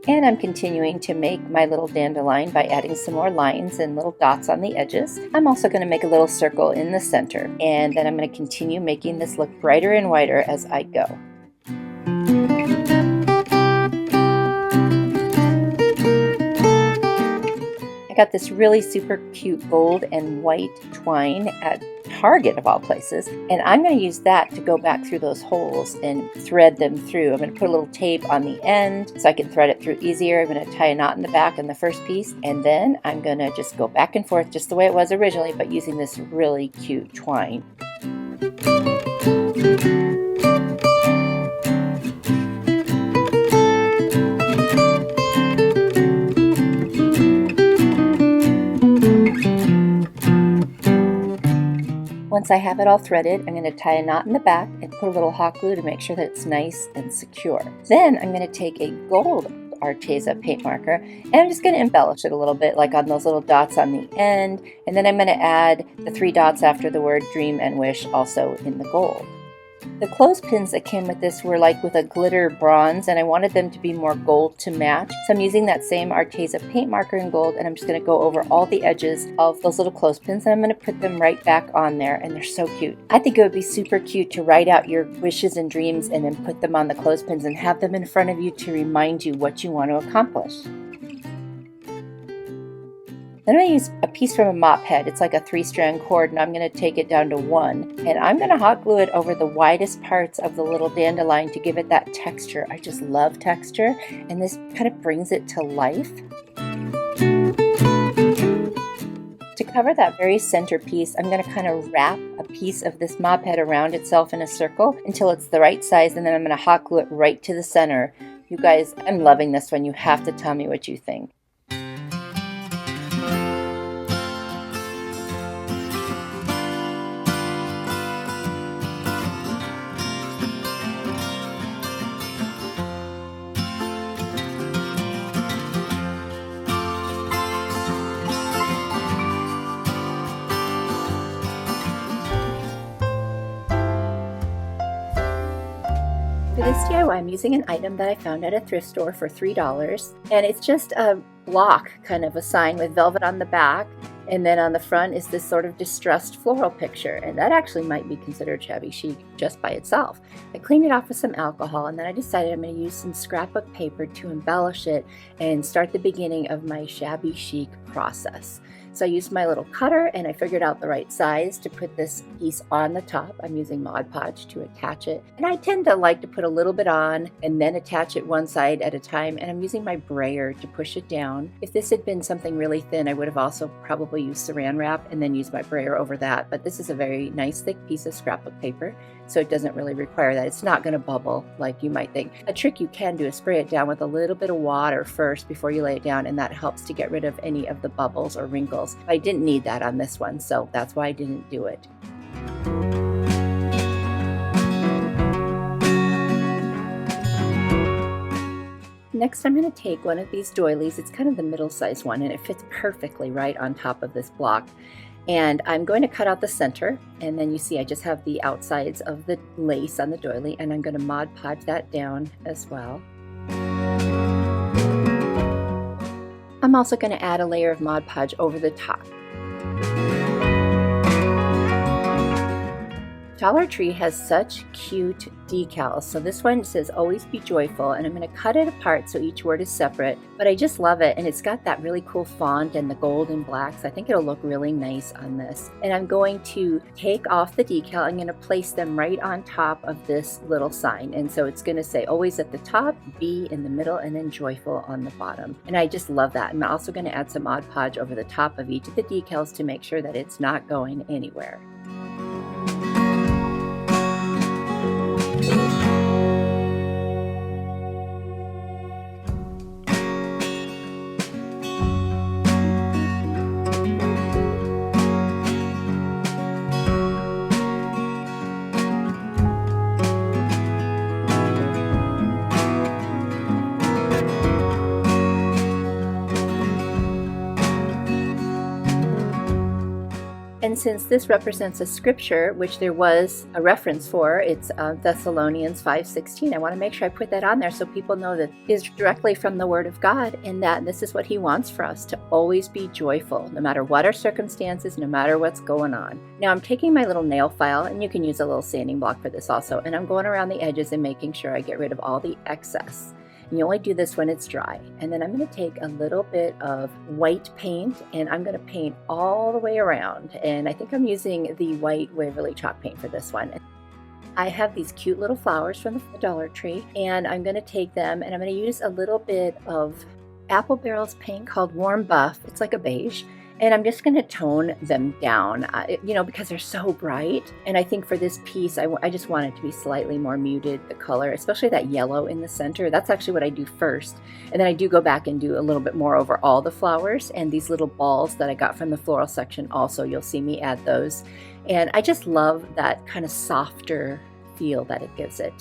And I'm continuing to make my little dandelion by adding some more lines and little dots on the edges. I'm also going to make a little circle in the center, and then I'm going to continue making this look brighter and whiter as I go. I got this really super cute gold and white twine at Target of all places, and I'm going to use that to go back through those holes and thread them through. I'm going to put a little tape on the end so I can thread it through easier. I'm going to tie a knot in the back in the first piece, and then I'm going to just go back and forth just the way it was originally, but using this really cute twine. Once I have it all threaded, I'm going to tie a knot in the back and put a little hot glue to make sure that it's nice and secure. Then I'm going to take a gold Arteza paint marker and I'm just going to embellish it a little bit, like on those little dots on the end, and then I'm going to add the 3 dots after the word dream and wish also in the gold. The clothespins that came with this were like with a glitter bronze, and I wanted them to be more gold to match. So I'm using that same Arteza paint marker in gold, and I'm just going to go over all the edges of those little clothespins, and I'm going to put them right back on there, and they're so cute. I think it would be super cute to write out your wishes and dreams and then put them on the clothespins and have them in front of you to remind you what you want to accomplish. Then I use a piece from a mop head. It's like a 3-strand cord, and I'm going to take it down to 1. And I'm going to hot glue it over the widest parts of the little dandelion to give it that texture. I just love texture, and this kind of brings it to life. To cover that very center piece, I'm going to kind of wrap a piece of this mop head around itself in a circle until it's the right size, and then I'm going to hot glue it right to the center. You guys, I'm loving this one. You have to tell me what you think. For this DIY, I'm using an item that I found at a thrift store for $3, and it's just a block, kind of a sign with velvet on the back, and then on the front is this sort of distressed floral picture, and that actually might be considered shabby chic just by itself. I cleaned it off with some alcohol, and then I decided I'm going to use some scrapbook paper to embellish it and start the beginning of my shabby chic process. So I used my little cutter, and I figured out the right size to put this piece on the top. I'm using Mod Podge to attach it, and I tend to like to put a little bit on and then attach it one side at a time, and I'm using my brayer to push it down. If this had been something really thin, I would have also probably used saran wrap and then used my brayer over that, but this is a very nice thick piece of scrapbook paper, so it doesn't really require that. It's not going to bubble like you might think. A trick you can do is spray it down with a little bit of water first before you lay it down, and that helps to get rid of any of the bubbles or wrinkles. I didn't need that on this one, so that's why I didn't do it. Next, I'm going to take one of these doilies. It's kind of the middle-sized one, and it fits perfectly right on top of this block. And I'm going to cut out the center, and then you see I just have the outsides of the lace on the doily, and I'm going to Mod Podge that down as well. I'm also going to add a layer of Mod Podge over the top. Dollar Tree has such cute decals. So this one says always be joyful, and I'm going to cut it apart so each word is separate, but I just love it, and it's got that really cool font and the gold and black, so I think it'll look really nice on this. And I'm going to take off the decal. I'm going to place them right on top of this little sign, and so it's going to say always at the top, be in the middle, and then joyful on the bottom. And I just love that. I'm also going to add some Mod Podge over the top of each of the decals to make sure that it's not going anywhere. And since this represents a scripture, which there was a reference for, it's Thessalonians 5:16, I want to make sure I put that on there so people know that it is directly from the Word of God, and that this is what He wants for us, to always be joyful, no matter what our circumstances, no matter what's going on. Now I'm taking my little nail file, and you can use a little sanding block for this also, and I'm going around the edges and making sure I get rid of all the excess. And you only do this when it's dry. And then I'm going to take a little bit of white paint and I'm going to paint all the way around. And I think I'm using the white Waverly chalk paint for this one. I have these cute little flowers from the Dollar Tree, and I'm going to take them and I'm going to use a little bit of Apple Barrel's paint called Warm Buff. It's like a beige. And I'm just going to tone them down, because they're so bright. And I think for this piece, I just want it to be slightly more muted, the color, especially that yellow in the center. That's actually what I do first. And then I do go back and do a little bit more over all the flowers. And these little balls that I got from the floral section also, you'll see me add those. And I just love that kind of softer feel that it gives it.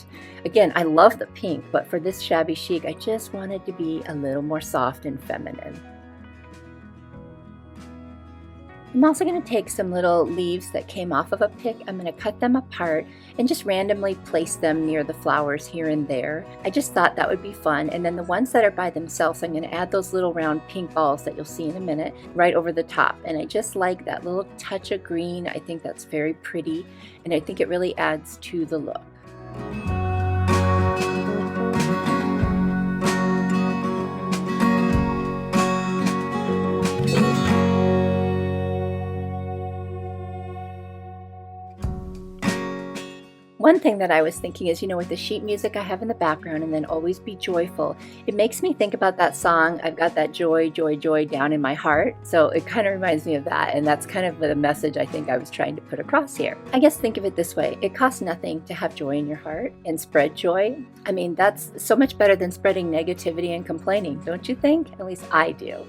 Again, I love the pink, but for this shabby chic, I just want it to be a little more soft and feminine. I'm also going to take some little leaves that came off of a pick. I'm going to cut them apart and just randomly place them near the flowers here and there. I just thought that would be fun. And then the ones that are by themselves, I'm going to add those little round pink balls that you'll see in a minute right over the top. And I just like that little touch of green. I think that's very pretty, and I think it really adds to the look. One thing that I was thinking is, with the sheet music I have in the background and then always be joyful, it makes me think about that song, I've got that joy, joy, joy down in my heart. So it kind of reminds me of that. And that's kind of the message I think I was trying to put across here. I guess think of it this way. It costs nothing to have joy in your heart and spread joy. I mean, that's so much better than spreading negativity and complaining, don't you think? At least I do.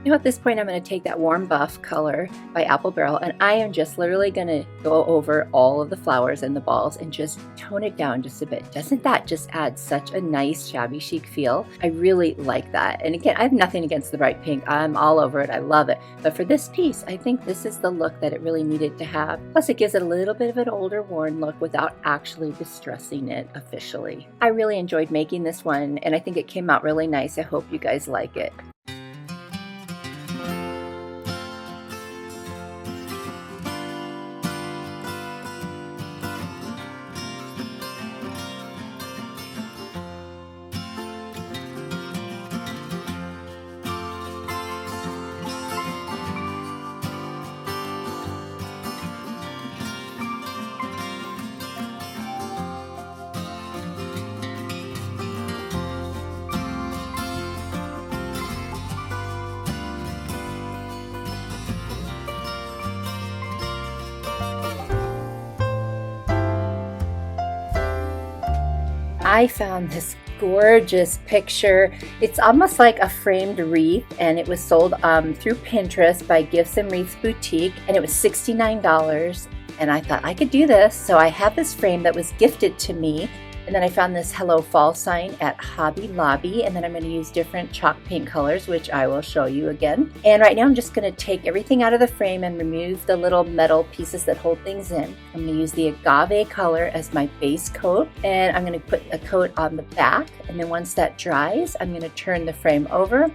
At this point, I'm going to take that Warm Buff color by Apple Barrel, and I am just literally going to go over all of the flowers and the balls and just tone it down just a bit. Doesn't that just add such a nice shabby chic feel? I really like that. And again, I have nothing against the bright pink. I'm all over it. I love it. But for this piece, I think this is the look that it really needed to have. Plus, it gives it a little bit of an older, worn look without actually distressing it officially. I really enjoyed making this one, and I think it came out really nice. I hope you guys like it. I found this gorgeous picture. It's almost like a framed wreath, and it was sold through Pinterest by Gifts and Wreaths Boutique, and it was $69. And I thought I could do this, so I have this frame that was gifted to me. And then I found this Hello Fall sign at Hobby Lobby, and then I'm going to use different chalk paint colors, which I will show you again. And right now I'm just going to take everything out of the frame and remove the little metal pieces that hold things in. I'm going to use the agave color as my base coat, and I'm going to put a coat on the back, and then once that dries, I'm going to turn the frame over.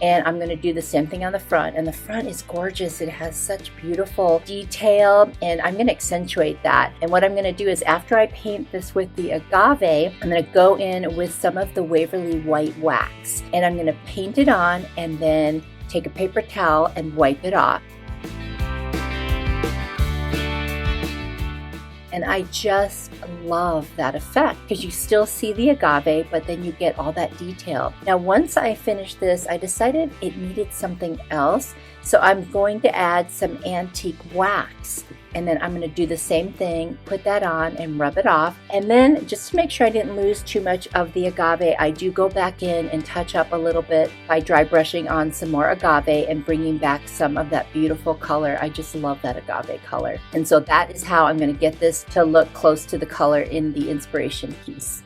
And I'm going to do the same thing on the front. And the front is gorgeous. It has such beautiful detail, and I'm going to accentuate that. And what I'm going to do is, after I paint this with the agave, I'm going to go in with some of the Waverly white wax. And I'm going to paint it on and then take a paper towel and wipe it off. And I just love that effect because you still see the agave, but then you get all that detail. Now, once I finished this, I decided it needed something else. So I'm going to add some antique wax. And then I'm going to do the same thing, put that on and rub it off. And then just to make sure I didn't lose too much of the agave, I do go back in and touch up a little bit by dry brushing on some more agave and bringing back some of that beautiful color. I just love that agave color. And so that is how I'm going to get this to look close to the color in the inspiration piece.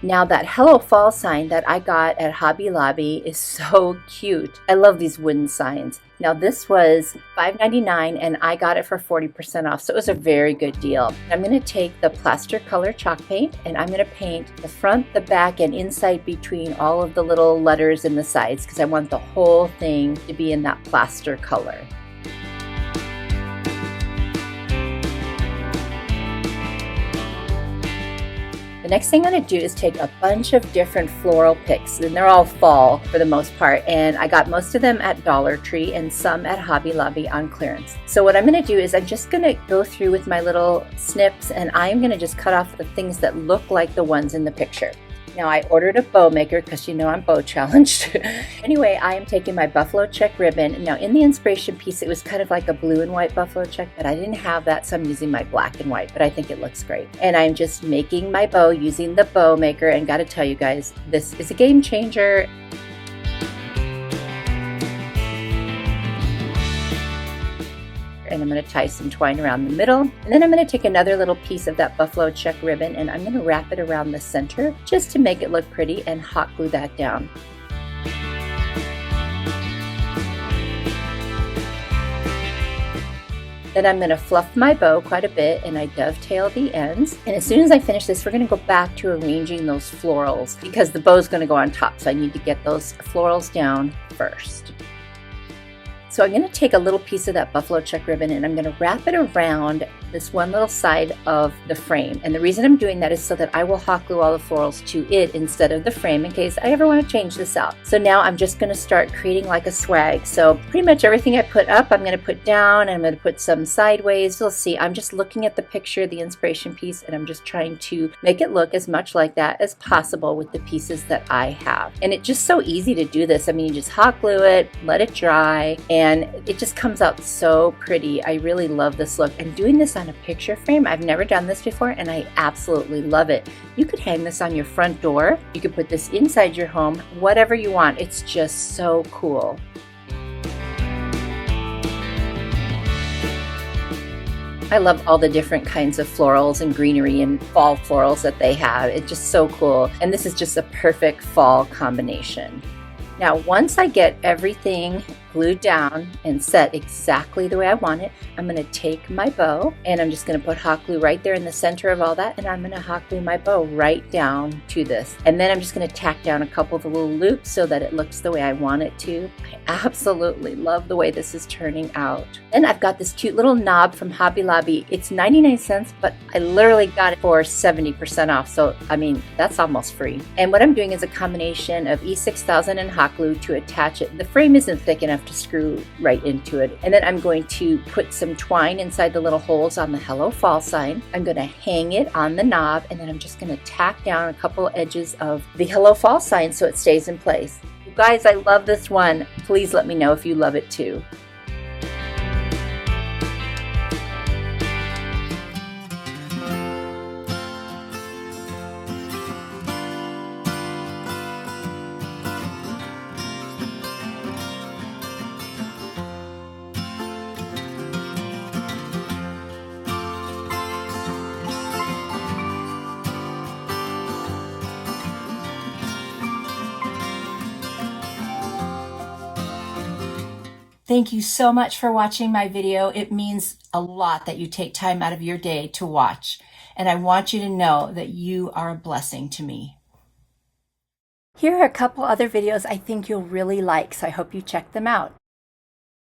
Now, that Hello Fall sign that I got at Hobby Lobby is so cute. I love these wooden signs. Now, this was $5.99 and I got it for 40% off, so it was a very good deal. I'm going to take the plaster color chalk paint and I'm going to paint the front, the back, and inside between all of the little letters in the sides because I want the whole thing to be in that plaster color. The next thing I'm going to do is take a bunch of different floral picks, and they're all fall for the most part, and I got most of them at Dollar Tree and some at Hobby Lobby on clearance. So what I'm going to do is I'm just going to go through with my little snips, and I'm going to just cut off the things that look like the ones in the picture. Now I ordered a bow maker because you know I'm bow challenged. Anyway, I am taking my buffalo check ribbon. Now in the inspiration piece, it was kind of like a blue and white buffalo check, but I didn't have that, so I'm using my black and white, but I think it looks great. And I'm just making my bow using the bow maker, and gotta tell you guys, this is a game changer. And I'm going to tie some twine around the middle, and then I'm going to take another little piece of that buffalo check ribbon and I'm going to wrap it around the center just to make it look pretty and hot glue that down. Then I'm going to fluff my bow quite a bit and I dovetail the ends. And as soon as I finish this, we're going to go back to arranging those florals because the bow is going to go on top, so I need to get those florals down first. So I'm going to take a little piece of that buffalo check ribbon and I'm going to wrap it around this one little side of the frame. And the reason I'm doing that is so that I will hot glue all the florals to it instead of the frame in case I ever want to change this out. So now I'm just going to start creating like a swag. So pretty much everything I put up, I'm going to put down, and I'm going to put some sideways. You'll see I'm just looking at the picture, the inspiration piece, and I'm just trying to make it look as much like that as possible with the pieces that I have. And it's just so easy to do this. I mean, you just hot glue it, let it dry, and it just comes out so pretty. I really love this look. And doing this on a picture frame, I've never done this before and I absolutely love it. You could hang this on your front door. You could put this inside your home, whatever you want. It's just so cool. I love all the different kinds of florals and greenery and fall florals that they have. It's just so cool. And this is just a perfect fall combination. Now, once I get everything glued down and set exactly the way I want it, I'm going to take my bow and I'm just going to put hot glue right there in the center of all that, and I'm going to hot glue my bow right down to this. And then I'm just going to tack down a couple of the little loops so that it looks the way I want it to. I absolutely love the way this is turning out. Then I've got this cute little knob from Hobby Lobby. It's 99 cents, but I literally got it for 70% off. So, I mean, that's almost free. And what I'm doing is a combination of E6000 and hot glue to attach it. The frame isn't thick enough to screw right into it. And then I'm going to put some twine inside the little holes on the Hello Fall sign. I'm going to hang it on the knob, and then I'm just going to tack down a couple edges of the Hello Fall sign so it stays in place. You guys, I love this one. Please let me know if you love it too. Thank you so much for watching my video. It means a lot that you take time out of your day to watch. And I want you to know that you are a blessing to me. Here are a couple other videos I think you'll really like, so I hope you check them out.